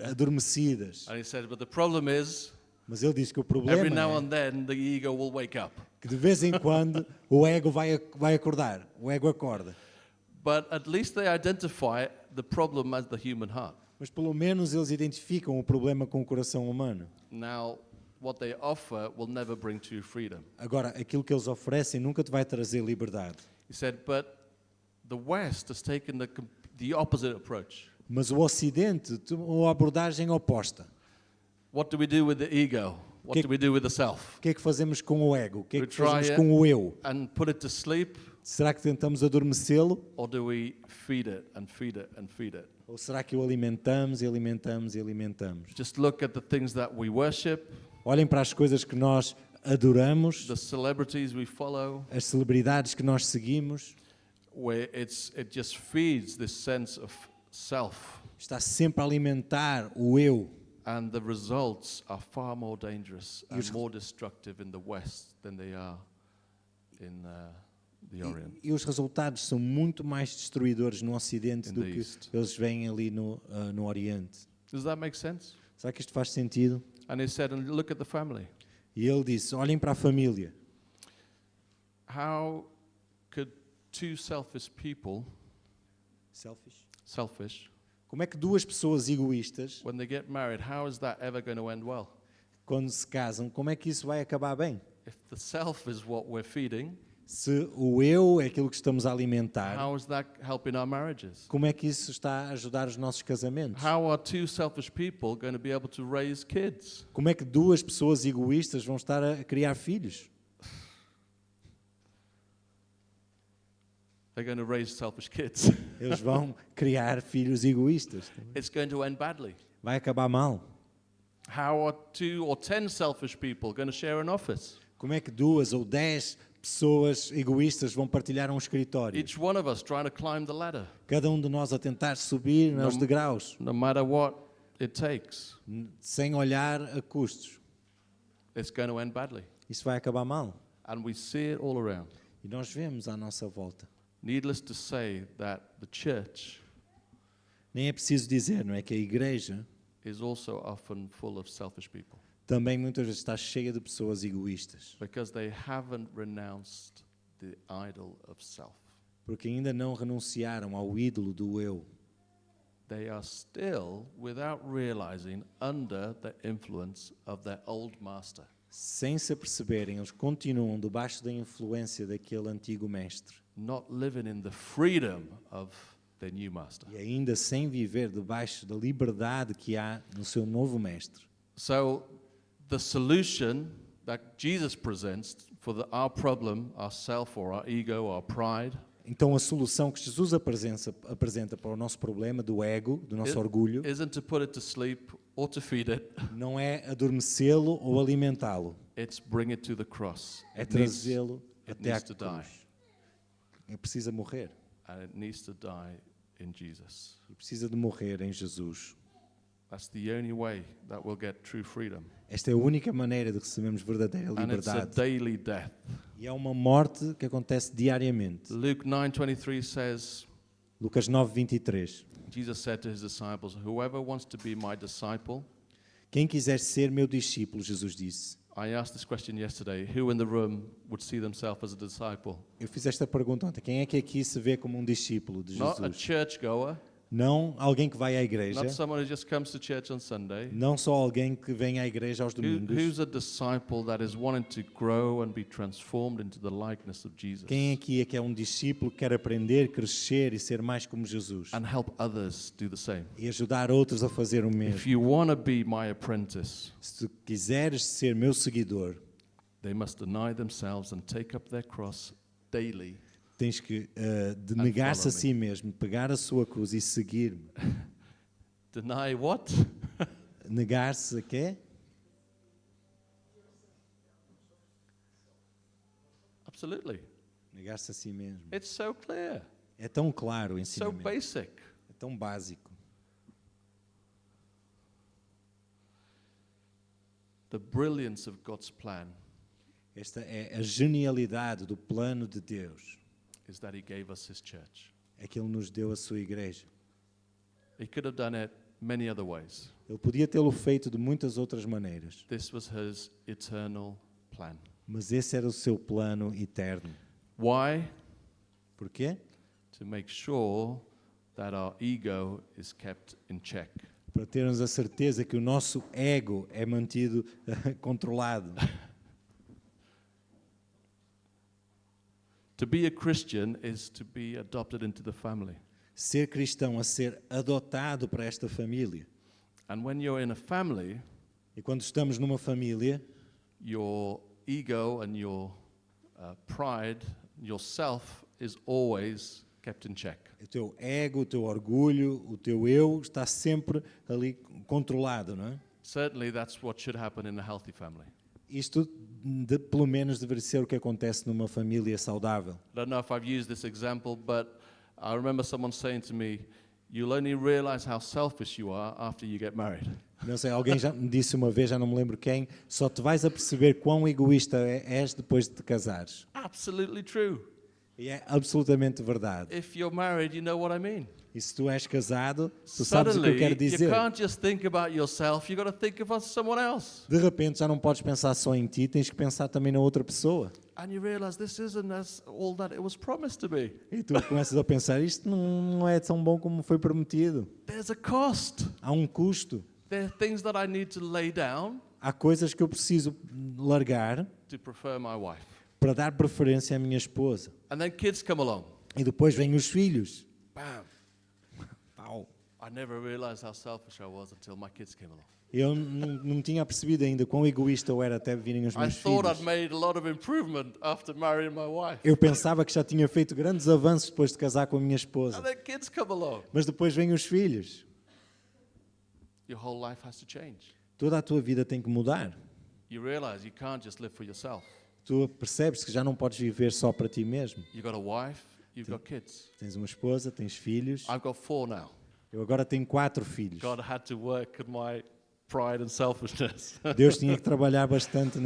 adormecidas. And he said, but the problem is, Mas ele diz que o every problema now é and then the ego will wake up. que de vez em quando o ego vai acordar, o ego acorda. But at least they identify the problem as the human heart. Mas pelo menos eles identificam o problema com o coração humano. Now, what they offer will never bring to you freedom. Agora, aquilo que eles oferecem nunca te vai trazer liberdade. He said, but the West has taken the opposite approach. Mas o Ocidente tomou a abordagem oposta. What do we do with the ego? What do we do with the self? O que é que fazemos com o ego? O que é We que try fazemos it. com o eu? And put it to sleep? Será que tentamos adormecê-lo? Or do we feed it and feed it and feed it? Ou será que o alimentamos e alimentamos e alimentamos? Just look at the things that we worship, Olhem para as coisas que nós adoramos, the celebrities we follow. as celebridades que nós seguimos. where it just feeds this sense of self, Está sempre a alimentar o eu. and the results are far more dangerous and os- more destructive in the West than they are in the Orient. E os resultados são muito mais destruidores no Ocidente In do the que East. eles veem ali no Oriente. Does that make sense? Será que isto faz sentido? And he said, and look at the family. E ele disse, olhem para a família. How could two selfish people, selfish, Como é que duas pessoas egoístas, when they get married, how is that ever going to end well? quando se casam, como é que isso vai acabar bem? If the self is what we're feeding, Se o eu é aquilo que estamos a alimentar, how is that helping our marriages? como é que isso está a ajudar os nossos casamentos? How are two selfish people going to be able to raise kids? Como é que duas pessoas egoístas vão estar a criar filhos? They're going to raise selfish kids. Eles vão criar filhos egoístas. It's going to end badly. Vai acabar mal. How are 2 or 10 selfish people going to share an office? Como é que 2 ou 10 pessoas egoístas vão partilhar um escritório? Each one of us trying to climb the ladder, Cada um de nós a tentar subir nos Não- degraus, no matter what it takes. sem olhar a custos. It's going to end badly. Isso vai acabar mal. And we see it all around. E nós vemos à nossa volta. Needless to say that the church Nem é preciso dizer, não é, que a igreja is also often full of selfish people também muitas vezes está cheia de pessoas egoístas, because they haven't renounced the idol of self. porque ainda não renunciaram ao ídolo do eu. They are still, without realizing, under the influence of their old master. Sem se aperceberem, eles continuam debaixo da influência daquele antigo mestre. Not living in the freedom of their new master. E ainda sem viver debaixo da liberdade que há no seu novo mestre. So, the solution that Jesus presents for our problem, our self or our ego, our pride, Então a solução que Jesus apresenta para o nosso problema do ego, do nosso orgulho, isn't to put it to sleep or to feed it. não é adormecê-lo ou alimentá-lo, It's bring it to the cross. é It needs, trazê-lo it até à needs to die. cruz. É precisa morrer. And it needs to die in Jesus. E precisa de morrer em Jesus. That's the only way that we'll get true freedom. Esta é a única maneira de recebermos verdadeira And it's a liberdade. daily death. E é uma morte que acontece diariamente. Luke 9:23 says, Lucas 9:23. Jesus said to his disciples, "Whoever wants to be my disciple," Quem quiser ser meu discípulo, Jesus disse. I asked this question yesterday, who in the room would see themselves as a disciple? Eu fiz esta pergunta ontem. Quem é que aqui se vê como um discípulo de Not a Jesus? churchgoer, Não alguém que vai à igreja. not someone who just comes to church on Sunday. Não só alguém que vem à igreja aos domingos. Who's a disciple that is wanting to grow and be transformed into the likeness of Jesus Quem aqui é que é um discípulo que quer aprender, crescer e ser mais como Jesus? and help others do the same? E ajudar outros a fazer o If mesmo. you want to be my apprentice, Se tu quiseres ser meu seguidor, they must deny themselves and take up their cross daily. tens que de negar-se a follow si mesmo, pegar a sua cruz e seguir-me. Deny what? Negar-se a quê? Absolutely. Negar-se a si mesmo. It's so clear, É tão claro o so ensinamento. basic. É tão básico. The brilliance of God's plan Esta é a genialidade do plano de Deus. is that He gave us His church. É que Ele nos deu a sua igreja. He could have done it many other ways. Ele podia tê-lo feito de muitas outras maneiras, This was His eternal plan. mas esse era o seu plano eterno. Why? Porquê? To make sure that our ego is kept in check. Para termos a certeza que o nosso ego é mantido controlado. To be a Christian is to be adopted into the family. Ser cristão, a ser adotado para esta família. And when you're in a family, E quando estamos numa família, your ego and your pride, yourself, is always kept in check. o teu ego, o teu orgulho, o teu eu está sempre ali controlado, não é? Certainly, that's what should happen in a healthy family. Isto, pelo menos, deveria ser o que acontece numa família saudável. I don't know if I've used this example, but I remember someone saying to me, you'll only realize how selfish you are after you get married. Não sei, alguém já me disse uma vez, já não me lembro quem, só te vais a perceber quão egoísta és depois de te casares. Absolutely true. E é absolutamente verdade. If you're married, you know what I mean. E se tu és casado, tu sabes o que eu Suddenly, quero you dizer. can't just think about yourself, you've got to think about someone else. De repente já não podes pensar só em ti, tens que pensar também na outra pessoa. And you realize this isn't all that it was promised to be. E tu começas a pensar, isto não é tão bom como foi prometido. There's a cost. Há um custo. There are things that I need to lay down Há coisas que eu preciso largar to prefer my wife. para dar preferência à minha esposa. And then kids come along. E depois vêm os filhos. Bam. Pau. I never realized how selfish I was until my kids came along. Eu não tinha percebido ainda quão egoísta eu era até virem os I meus thought I'd filhos. made a lot of improvement after marrying my wife. Eu pensava que já tinha feito grandes avanços depois de casar com a minha esposa. And then kids come along. Mas depois vêm os filhos. Your whole life has to change. Toda a tua vida tem que mudar. You realize you can't just live for yourself. Tu percebes que já não podes viver só para ti mesmo. You've got a wife, you've got kids. Tens uma esposa, tens filhos. I've got 4 now. Eu agora tenho 4 filhos. God had to work at my pride and selfishness. Deus tinha que trabalhar bastante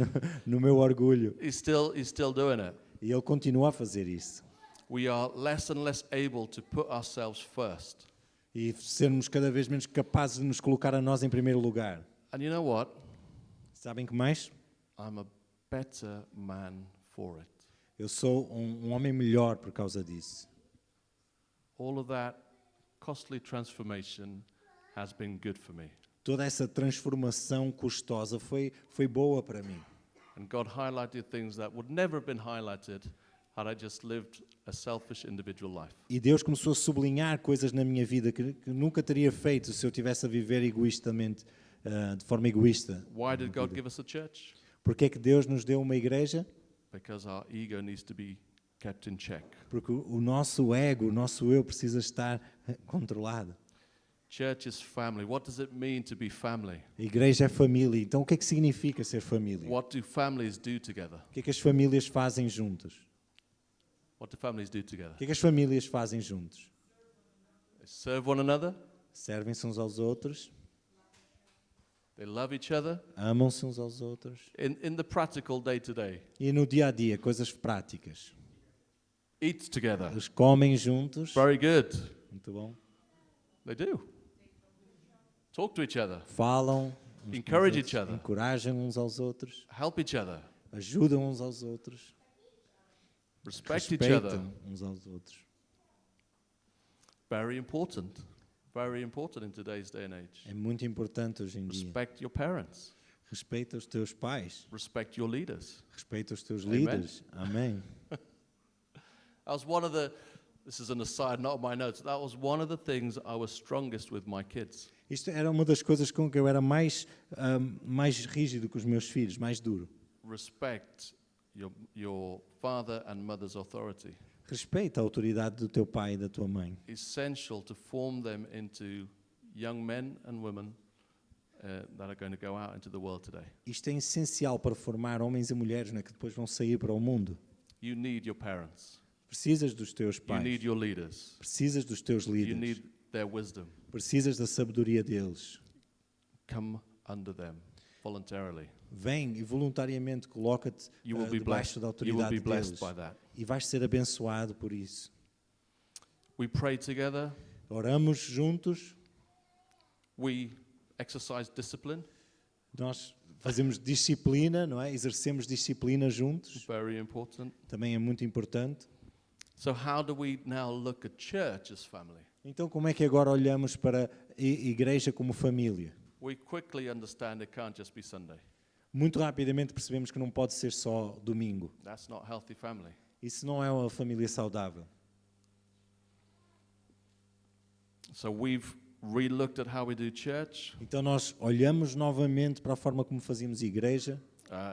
no meu orgulho. He's still doing it. E Ele continua a fazer isso. We are less and less able to put ourselves first. E sermos cada vez menos capazes de nos colocar a nós em primeiro lugar. And you know what? Sabem que mais? I'm a better man for it. Eu sou um homem melhor por causa disso. All of that costly transformation has been good for me. Toda essa transformação custosa foi boa para mim. And God highlighted things that would never have been highlighted had I just lived a selfish individual life. E Deus começou a sublinhar coisas na minha vida que nunca teria feito se eu tivesse a viver egoístamente, de forma egoísta. Why did God give us a church? Porque é que Deus nos deu uma igreja? Because our ego needs to be kept in check. Porque o nosso ego, o nosso eu precisa estar controlado. Church is family. What does it mean to be family? A igreja é família. Então o que é que significa ser família? What do families do together? O que é que as famílias fazem juntas? What do families do together? O que é que as famílias fazem juntos? They serve one another. Servem-se uns aos outros, They love each other. amam-se uns aos outros. In the practical day to day, E no dia a dia, coisas práticas. eat together. Eles comem juntos. Very good. Muito bom. They do. Talk to each other. Falam. uns com os Encourage outros, each other. Encorajam uns aos outros. Help each other. Ajudam uns aos outros. Respect each other. Respeitam uns aos outros. Very important. Very important in today's day and age. É muito importante hoje em dia. Respect your parents. Respeita os teus pais. Respect your leaders. Respeita os teus Amen. líderes. Amém. That was one of the, this is an aside, not my notes, that was one of the things I was strongest with my kids. Isto era uma das coisas com que eu era mais rígido com os meus filhos, mais duro. Respect your father and mother's authority. Respeita a autoridade do teu pai e da tua mãe. Essential to form them into young men and women that are going to go out into the world today. Isto é essencial para formar homens e mulheres, que depois vão sair para o mundo. You need your parents. Precisas dos teus You pais. need your leaders. Precisas dos teus You líderes. need their wisdom. Precisas da sabedoria deles. Come under them voluntarily. Vem e voluntariamente coloca-te You will be debaixo blessed. da You will autoridade be blessed deles. by that. E vais ser abençoado por isso. We pray together. Oramos juntos. We exercise discipline. Nós fazemos disciplina, não é? Exercemos disciplina juntos. Very important. Também é muito importante. So how do we now look at church as family? Então, como é que agora olhamos para a igreja como família? We quickly understand it can't just be Sunday. Muito rapidamente percebemos que não pode ser só domingo. That's not healthy family. Isso não é uma família saudável. So we've re-looked at how we do church. Então nós olhamos novamente para a forma como fazíamos igreja.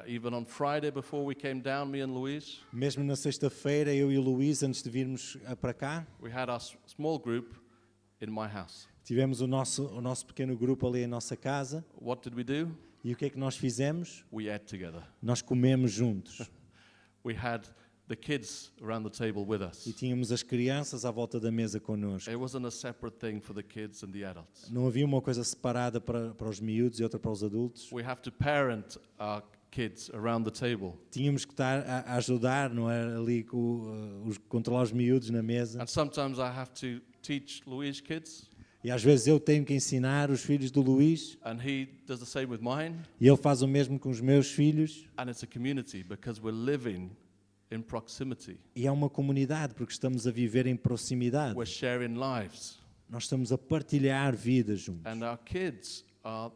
Even on Friday before we came down, me and Louise, Mesmo na sexta-feira, eu e o Luís, antes de virmos para cá, we had our small group in my house. tivemos o nosso pequeno grupo ali em nossa casa. What did we do? E o que é que nós fizemos? We ate together. Nós comemos juntos. We had the kids around the table with us. E tínhamos as crianças à volta da mesa connosco. It wasn't a separate thing for the kids and the adults. Não havia uma coisa separada para os miúdos e outra para os adultos. We have to parent our kids around the table. Tínhamos que estar a ajudar, não é? Ali controlar os miúdos na mesa. And sometimes I have to teach Louis' kids, E às vezes eu tenho que ensinar os filhos do Luís and he does the same with mine. e ele faz o mesmo com os meus filhos. And it's a community because we're living in proximity. E é uma comunidade porque estamos a viver em proximidade. We're sharing lives. Nós estamos a partilhar vidas juntos. And our kids are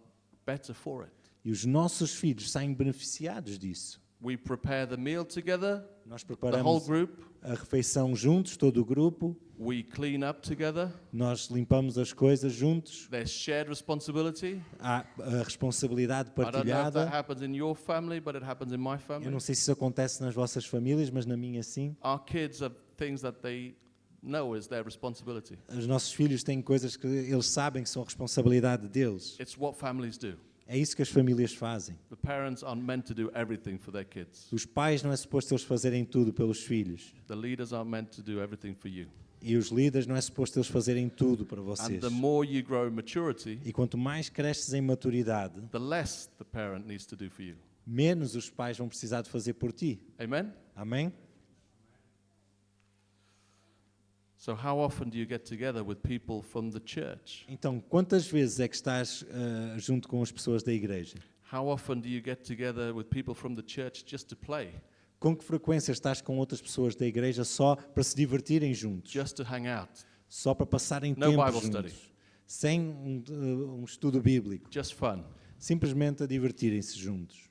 better for it. E os nossos filhos saem beneficiados disso. We prepare the meal together, Nós the whole preparamos group. a refeição juntos, todo o grupo. We clean up together. Nós limpamos as coisas juntos. There's shared responsibility. Há a responsabilidade I don't know if that partilhada. happens in your family, but it happens in my Eu family. não sei se isso acontece nas vossas famílias, mas na minha sim. Our kids have things that they know is their responsibility. Os nossos filhos têm coisas que eles sabem que são responsabilidade deles. It's what families do. É isso que as famílias fazem. The parents aren't meant to do everything for their kids. Os pais não é suposto eles fazerem tudo pelos filhos. The leaders aren't meant to do everything for you. E os líderes não é suposto eles fazerem tudo para And vocês. the more you grow in maturity, E quanto mais cresces em maturidade, the less the parent needs to do for you. menos os pais vão precisar de fazer por ti. Amen? Amém? So how often do you get together with people from the church? Então, quantas vezes é que estás junto com as pessoas da igreja? How often do you get together with people from the church just to play, Com que frequência estás com outras pessoas da igreja só para se divertirem juntos? just to hang out, Só para passarem No tempo Bible juntos? study. Sem um estudo bíblico. just fun? Simplesmente a divertirem-se juntos.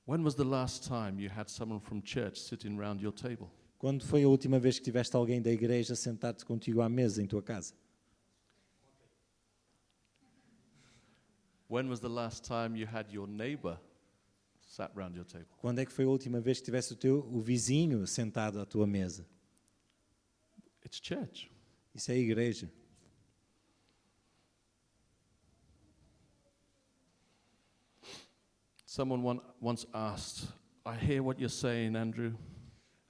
When was the last time you had someone from church sitting around your table? Quando foi a última vez que tiveste alguém da igreja sentado contigo à mesa em tua casa? When was the last time you had your neighbor sat around your table? Quando é que foi a última vez que tivesse o vizinho sentado à tua mesa? It's church. Isso é a igreja. Someone once asked, I hear what you're saying, Andrew,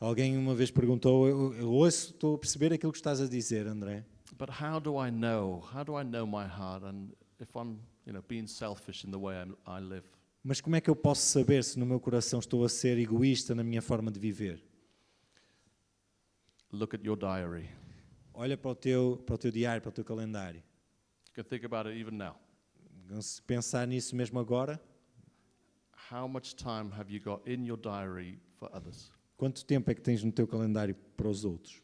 Alguém uma vez perguntou, eu ouço, estou a perceber aquilo que estás a dizer, André. but how do I know? How do I know my heart and if I'm, being selfish in the way I live? Mas como é que eu posso saber se no meu coração estou a ser egoísta na minha forma de viver? Look at your diary. Olha para o teu diário, para o teu calendário. You can think about it even now. Se pensar nisso mesmo agora, How much time have you got in your diary for others? quanto tempo é que tens no teu calendário para os outros?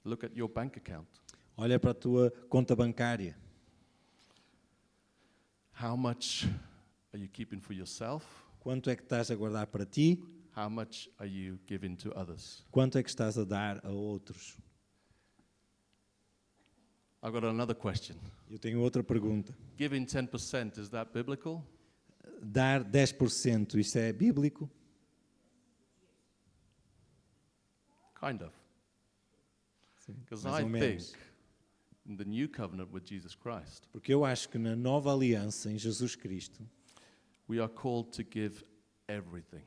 Look at your bank account. Olha para a tua conta bancária. How much are you keeping for yourself? Quanto é que estás a guardar para ti? How much are you giving to others? Quanto é que estás a dar a outros? I've got another question. Eu tenho outra pergunta. Giving 10%, is that biblical? Dar 10%, isso é bíblico? Kind of. Because mais I ou think menos. in the new covenant with Jesus Christ, Porque eu acho que na nova aliança em Jesus Cristo, we are called to give everything.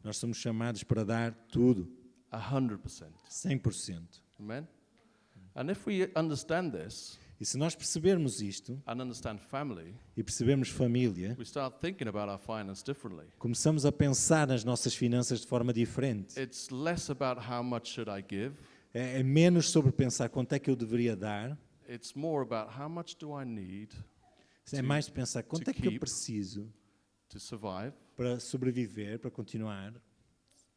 nós somos chamados para dar tudo, 100%. 100%. Amen? And if we understand this E se nós percebermos isto and understand family, e percebermos família, we start thinking about our finance differently. começamos a pensar nas nossas finanças de forma diferente. It's less about how much should I give. É menos sobre pensar quanto é que eu deveria dar, It's more about how much do I need é mais de pensar quanto é que eu keep. preciso to survive para sobreviver, para continuar,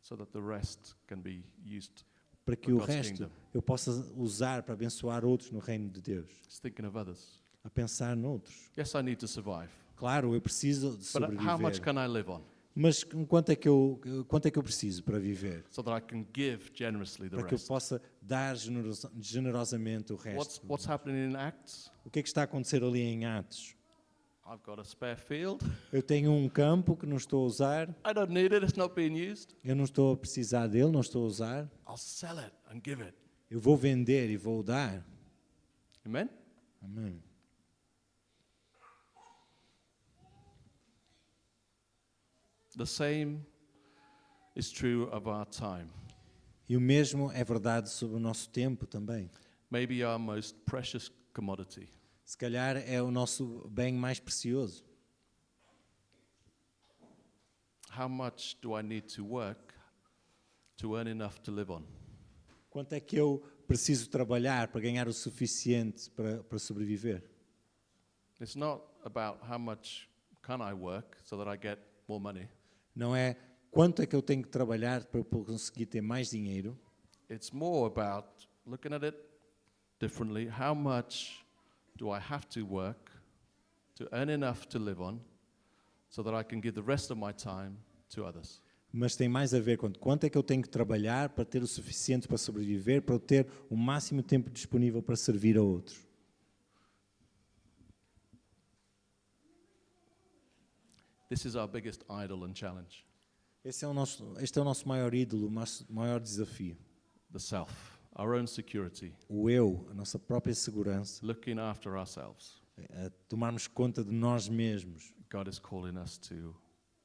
so that the rest can be used. para que For o God's resto kingdom. eu possa usar para abençoar outros no reino de Deus. It's thinking of others. A pensar noutros. Yes, I need to survive. Claro, eu preciso de But how much sobreviver. can I live on Mas quanto é que eu preciso para viver? so that I can give generously the Para que eu rest? possa dar generosamente o resto. What's happening in Acts? O que é que está a acontecer ali em Atos? I've got a spare field. Eu tenho um campo que não estou a usar, I don't need it. It's not being used. eu não estou a precisar dele, não estou a usar. I'll sell it and give it. Eu vou vender e vou dar. Amen? Amém. The same is true of our time. E o mesmo é verdade sobre o nosso tempo também. Maybe our most precious commodity. Se calhar é o nosso bem mais precioso. How much do I need to work to earn enough to live on? Quanto é que eu preciso trabalhar para ganhar o suficiente para sobreviver? It's not about how much can I work so that I get more money. Não é quanto é que eu tenho que trabalhar para conseguir ter mais dinheiro. It's more about looking at it differently. How much do I have to work to earn enough to live on so that I can give the rest of my time to others? Mas tem mais a ver com quanto é que eu tenho que trabalhar para ter o suficiente para sobreviver, para eu ter o máximo tempo disponível para servir a outros. This is our biggest idol and challenge, Este é o nosso maior ídolo, o nosso maior desafio. the self, our own security, O eu, a nossa própria segurança, looking after ourselves. a tomarmos conta de nós mesmos. God is calling us to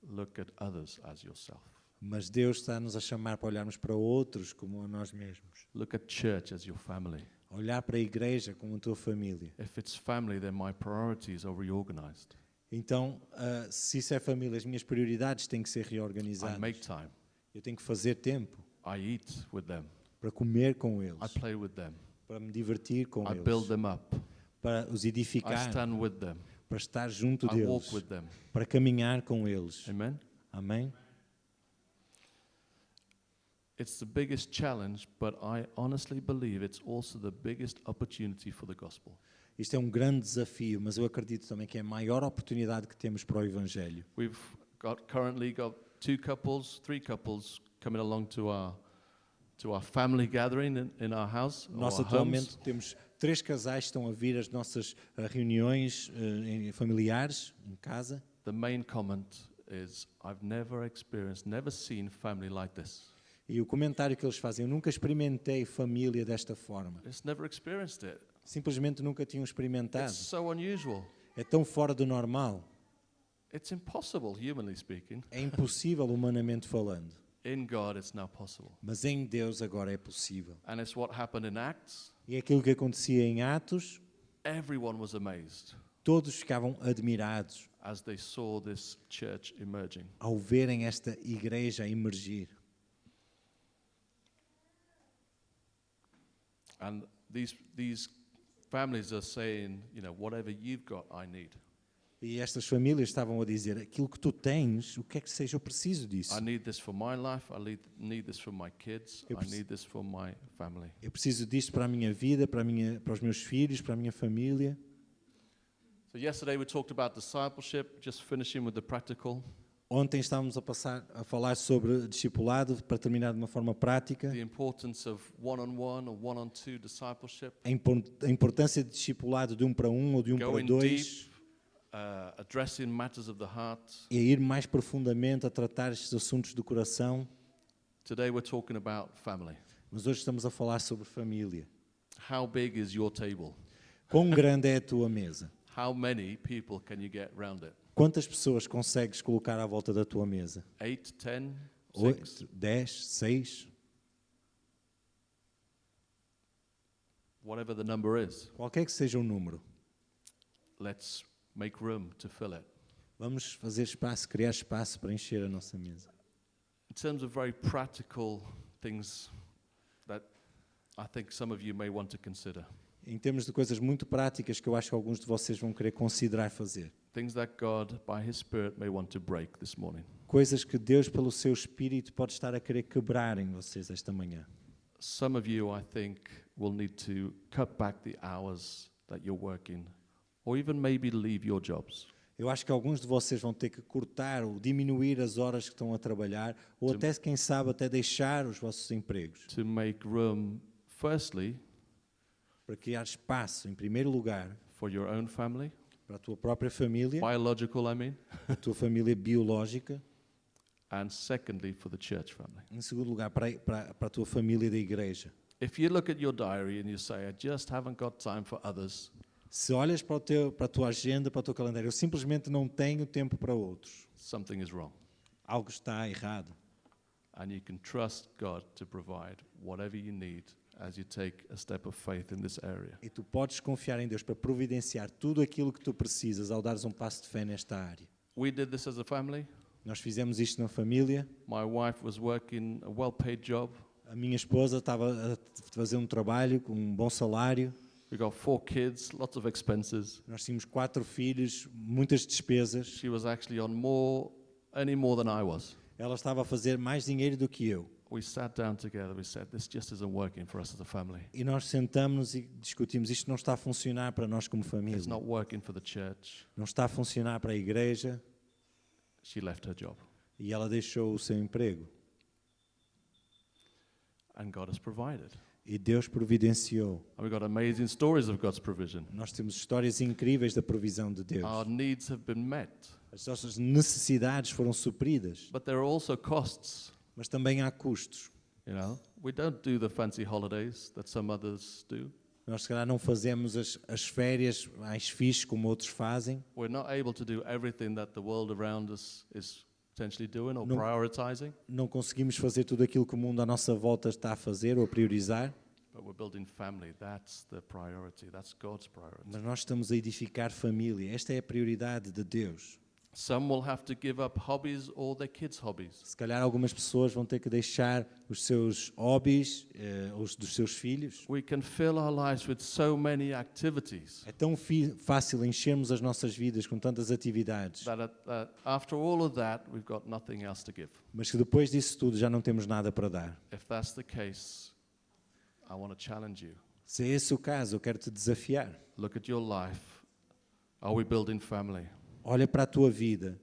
look at others as yourself. Mas Deus está-nos a chamar para olharmos para outros como a nós mesmos. Look at church as your family. Olhar para a igreja como a tua família. If it's family, then my priorities are reorganized. Então, se isso é família, as minhas prioridades têm que ser I reorganizadas. make time. Eu tenho que fazer tempo I eat with them. para comer com eles, I play with them. para me divertir com I eles, build them up. para os I edificar, stand with them. para estar junto I walk deles, with them. para caminhar com eles. Amen? Amém? It's the biggest challenge, but I honestly believe it's also the biggest opportunity for the gospel. Isto é um grande desafio, mas eu acredito também que é a maior oportunidade que temos para o Evangelho. We've currently got 3 couples coming along to our family gathering in our house. Or Nós our atualmente homes. temos 3 casais que estão a vir às nossas reuniões familiares em casa. The main comment is, I've never seen family like this. E o comentário que eles fazem, eu nunca experimentei família desta forma. Just never experienced it. Simplesmente nunca tinham experimentado. It's so unusual. É tão fora do normal. It's impossible, humanly speaking. É impossível humanamente falando. In God, it's now possible. Mas em Deus agora é possível. And it's what happened in Acts. E aquilo que acontecia em Atos, Everyone was amazed todos ficavam admirados as they saw this church emerging. ao verem esta igreja emergir. And these families are saying, whatever you've got, I need. E estas famílias estavam a dizer, aquilo que tu tens, o que é que seja, eu preciso disso. I need this for my life. I need this for my kids. Eu I need this for my family. Eu preciso disto para a minha vida, para os meus filhos, para a minha família. So yesterday we talked about discipleship, just finishing with the practical. Ontem estávamos a falar sobre discipulado, para terminar de uma forma prática, The importance of one-on-one or one-on-two discipleship. a importância de discipulado de 1 para 1 ou de 1 para Going 2, deep, addressing matters of the heart. e a ir mais profundamente a tratar estes assuntos do coração. Today we're talking about family. Mas hoje estamos a falar sobre família. How big is your table? Quão grande é a tua mesa? How many people can you get round it? Quantas pessoas consegues colocar à volta da tua mesa? 8, 10, 6? 8, 10, 6? Whatever the number is. Qualquer que seja o número. Let's make room to fill it. Vamos fazer espaço, criar espaço para encher a nossa mesa. In terms of very practical things that I think some of you may want to consider. Em termos de coisas muito práticas que eu acho que alguns de vocês vão querer considerar fazer. Things that God, by His Spirit, may want to break this morning. Coisas que Deus, pelo seu Espírito, pode estar a querer quebrar em vocês esta manhã. Some of you, I think, will need to cut back the hours that you're working, or even maybe leave your jobs. Eu acho que alguns de vocês vão ter que cortar ou diminuir as horas que estão a trabalhar, ou até, quem sabe, até deixar os vossos empregos, To make room, firstly, para criar espaço, em primeiro lugar, for your own family, para a tua própria família, biological, I mean, a tua família biológica, and secondly, for the church family. em segundo lugar, para a tua família da igreja. If you look at your diary and you say, I just haven't got time for others, Se olhas para a tua agenda, para o teu calendário, eu simplesmente não tenho tempo para outros. something is wrong. Algo está errado. And you can trust God to provide whatever you need as you take a step of faith in this area. E tu podes confiar em Deus para providenciar tudo aquilo que tu precisas ao dares um passo de fé nesta área. We did this as a family. Nós fizemos isto na família. My wife was working a well-paid job. A minha esposa estava a fazer um trabalho com um bom salário. We got 4 kids, lots of expenses. Nós tínhamos 4 filhos, muitas despesas. She was actually earning more than I was. Ela estava a fazer mais dinheiro do que eu. We sat down together, we said, this just isn't working for us as a family. E nós sentamos e discutimos, isto não está a funcionar para nós como família. It's not working for the church. Não está a funcionar para a igreja. She left her job. E ela deixou o seu emprego. And God has provided. E Deus providenciou. And we've got amazing stories of God's provision. Nós temos histórias incríveis da provisão de Deus. Our needs have been met. As nossas necessidades foram supridas, But there are also costs. mas também há custos. You know, we don't do the fancy holidays that some others do. Nós, se calhar, não fazemos as férias mais fixes como outros fazem. We're not able to do everything that the world around us is potentially doing or No. prioritizing. Não conseguimos fazer tudo aquilo que o mundo à nossa volta está a fazer ou a priorizar, But we're building family. That's the priority. That's God's priority. mas nós estamos a edificar família. Esta é a prioridade de Deus. Some will have to give up hobbies or their kids' hobbies. Se calhar algumas pessoas vão ter que deixar os seus hobbies, os dos seus filhos. We can fill our lives with so many activities É tão fácil enchermos as nossas vidas com tantas atividades, that after all of that, we've got nothing else to give. mas que depois disso tudo já não temos nada para dar. If that's the case, I want to challenge you. Se é esse o caso, eu quero te desafiar. Look at your life. Are we building family? Olha para a tua vida.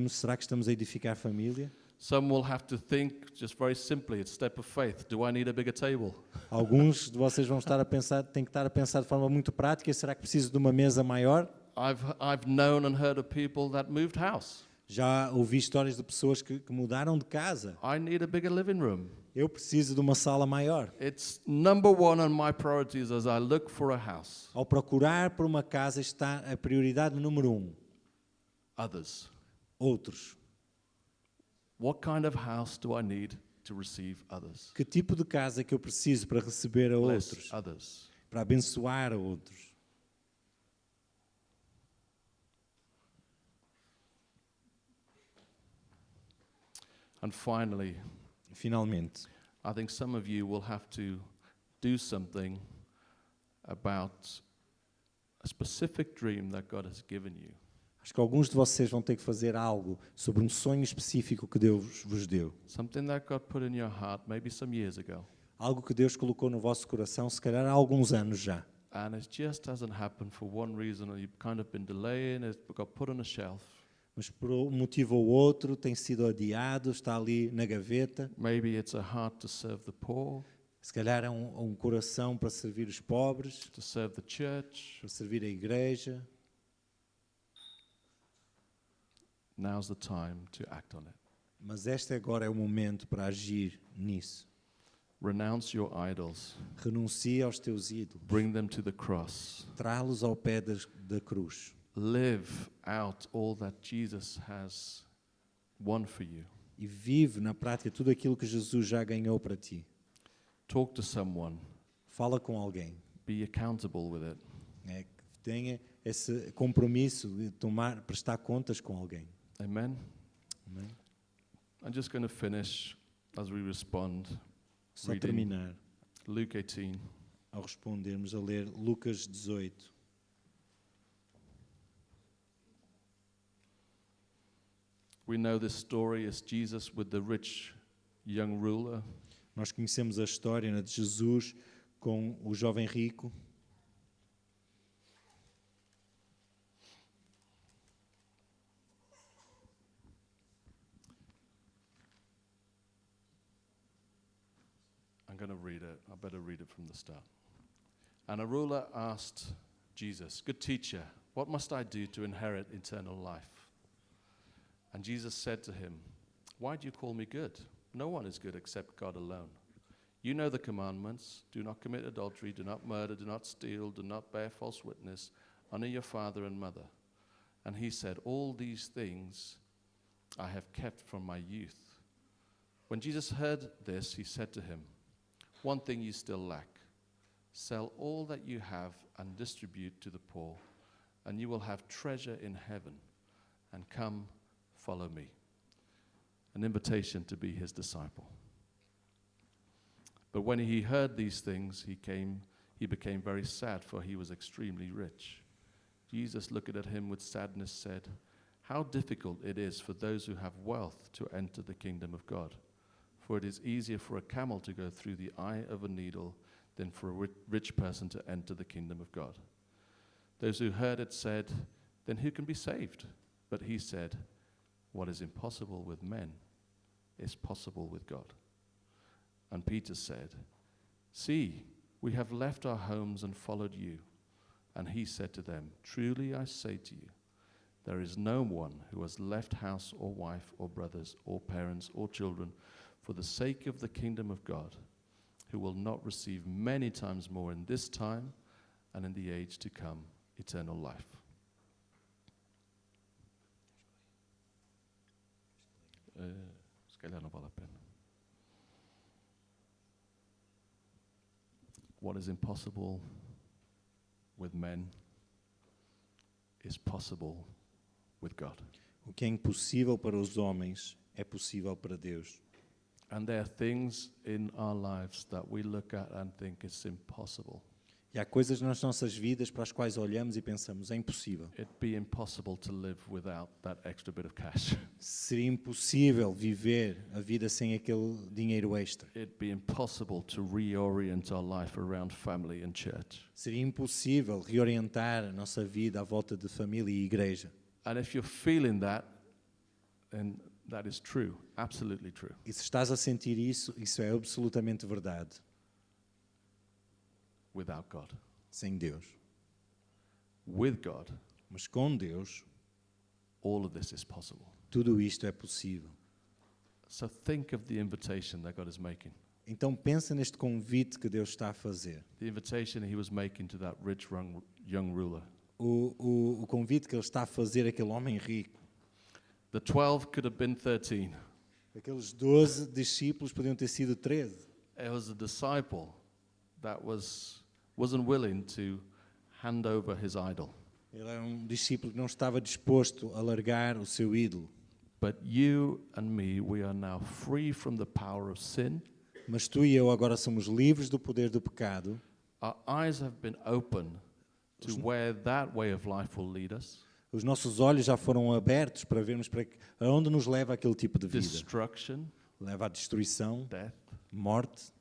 Será que estamos a edificar família? Some will have to think just very simply, it's a step of faith. Do I need a bigger table? Alguns de vocês vão estar a pensar, têm que estar a pensar de forma muito prática, será que preciso de uma mesa maior? I've known and heard of people that moved house. Já ouvi histórias de pessoas que mudaram de casa. I need a bigger living room. Eu preciso de uma sala maior. It's number one on my priorities as I look for a house. Ao procurar por uma casa está a prioridade número 1. Others. Outros. What kind of house do I need to receive others? Que tipo de casa é que eu preciso para receber a Bless outros? others. Para abençoar a outros? And finally, Finalmente, I think some of you will have to do something about a specific dream that God has given you. acho que alguns de vocês vão ter que fazer algo sobre um sonho específico que Deus vos deu. Something that God put in your heart maybe some years ago. Algo que Deus colocou no vosso coração, se calhar há alguns anos já. And it just hasn't happened for one reason, or you've kind of been delaying, it got put on a shelf. Mas por um motivo ou outro tem sido adiado, está ali na gaveta. Maybe it's a heart to serve the poor, Se calhar é um coração para servir os pobres, to serve the church. para servir a igreja. Now's the time to act on it. Mas este agora é o momento para agir nisso. Renounce your idols. Renuncia aos teus ídolos. Bring them to the cross. Trá-los ao pé da cruz. Live out all that Jesus has won for you. E vive na prática tudo aquilo que Jesus já ganhou para ti. Talk to someone. Fala com alguém. Be accountable with it. Que tenha esse compromisso de prestar contas com alguém. Amen. Amém? I'm just going to finish as we respond. Só Reading. terminar Luke 18. ao respondermos a ler Lucas 18. We know this story is Jesus with the rich young ruler. Nós conhecemos a história, né, de Jesus com o jovem rico. I'm going to read it. I better read it from the start. And a ruler asked Jesus, "Good teacher, what must I do to inherit eternal life?" And Jesus said to him, "Why do you call me good? No one is good except God alone. You know the commandments: do not commit adultery, do not murder, do not steal, do not bear false witness, honor your father and mother. And he said, all these things I have kept from my youth. When Jesus heard this, he said to him, one thing you still lack. Sell all that you have and distribute to the poor, and you will have treasure in heaven. And come, follow me. An invitation to be his disciple. But when he heard these things, he became very sad, for he was extremely rich. Jesus, looking at him with sadness, said, how difficult it is for those who have wealth to enter the kingdom of God. For it is easier for a camel to go through the eye of a needle than for a rich person to enter the kingdom of God. Those who heard it said, then who can be saved? But he said, what is impossible with men is possible with God. And Peter said, see, we have left our homes and followed you. And he said to them, truly I say to you, there is no one who has left house or wife or brothers or parents or children for the sake of the kingdom of God, who will not receive many times more in this time and in the age to come eternal life. Se calhar não vale a pena. What is impossible with men is possible with God. O que é impossível para os homens é possível para Deus. And there are things in our lives that we look at and think it's impossible. E há coisas nas nossas vidas para as quais olhamos e pensamos, é impossível. It'd be impossible to live without that extra bit of cash. Seria impossível viver a vida sem aquele dinheiro extra. It'd be impossible to reorient our life around family and church. Seria impossível reorientar a nossa vida à volta de família e igreja. And if you're feeling that, then that is true, absolutely true. E se estás a sentir isso, isso é absolutamente verdade. Without God. Sem Deus. With God, Mas com Deus, all of this is possible. tudo isto é possível. So think of the invitation that God is making. Então pensa neste convite que Deus está a fazer. The invitation he was making to that rich young ruler. O convite que Ele está a fazer àquele homem rico. The 12 could have been 13. Aqueles 12 discípulos podiam ter sido 13. It was a disciple that wasn't willing to hand over his idol. Ele era um discípulo que não estava disposto a largar o seu ídolo. But you and me, we are now free from the power of sin. Mas tu e eu agora somos livres do poder do pecado. Our eyes have been opened to where that way of life will lead us. Os nossos olhos já foram abertos para vermos para aonde nos leva aquele tipo de vida. Destruction, Leva à destruição, death, morte.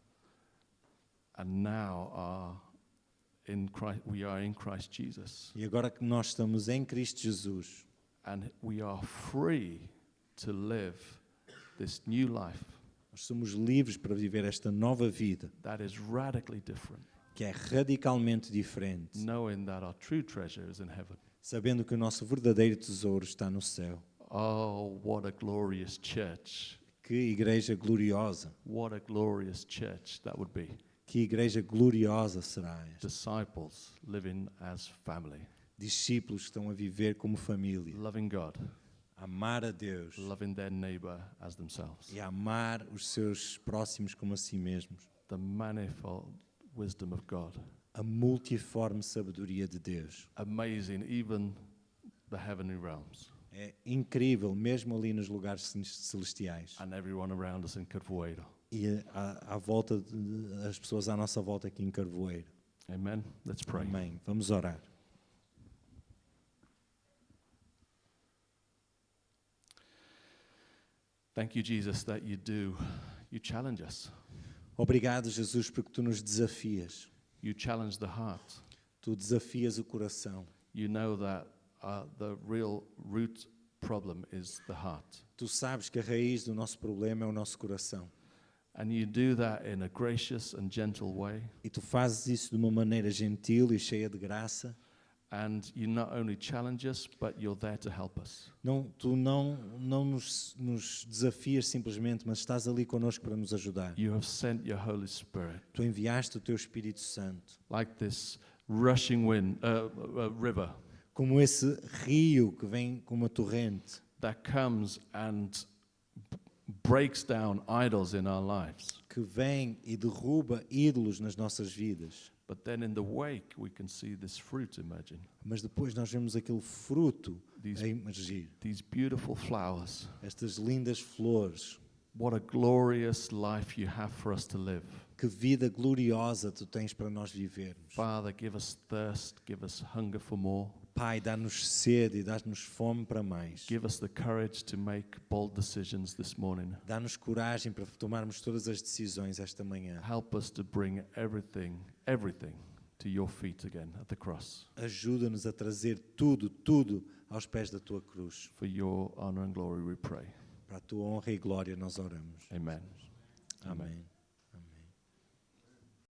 and now we are in Christ Jesus. E agora que nós estamos em Cristo Jesus, And we are free to live this new life nós somos livres para viver esta nova vida, that is radically different, que é radicalmente diferente, knowing that our true treasure is in heaven. sabendo que o nosso verdadeiro tesouro está no céu. Oh, what a glorious church. Que igreja gloriosa, What a glorious church that would be. que igreja gloriosa será esta. Disciples living as family, Discípulos que estão a viver como família, loving God, amar a Deus loving their neighbor as themselves. e amar os seus próximos como a si mesmos. The manifold wisdom of God. A multiforme sabedoria de Deus. Amazing, even the heavenly realms. É incrível, mesmo ali nos lugares celestiais. And everyone around us in Carvoeiro. E à volta, as pessoas à nossa volta aqui em Carvoeiro. Amen. Let's pray. Amém. Vamos orar. Thank you, Jesus, that you challenge us. Obrigado, Jesus, porque tu nos desafias. You challenge the heart. Tu desafias o coração. You know that the real root problem is the heart. Tu sabes que a raiz do nosso problema é o nosso coração. And you do that in a gracious and gentle way. E tu fazes isso de uma maneira gentil e cheia de graça. And you not only challenge us, but you're there to help us. Tu não nos desafias simplesmente, mas estás ali connosco para nos ajudar. You have sent your Holy Spirit, Tu enviaste o teu Espírito Santo, like this rushing river como esse rio que vem com uma torrente, that comes and breaks down idols in our lives. que vem e derruba ídolos nas nossas vidas. But then in the wake, we can see this fruit emerging. Mas depois nós vemos aquele fruto These- a emergir, These beautiful flowers. estas lindas flores. What a glorious life you have for us to live. Que vida gloriosa tu tens para nós vivermos. Father, give us thirst, give us hunger for more. Pai, dá-nos sede e dá-nos fome para mais. Give us the courage to make bold decisions this morning. Dá-nos coragem para tomarmos todas as decisões esta manhã. Help us to bring everything to your feet again at the cross. Ajuda-nos a trazer tudo aos pés da tua cruz. For your honor and glory we pray. Para a tua honra e glória nós oramos. Amen. Amém.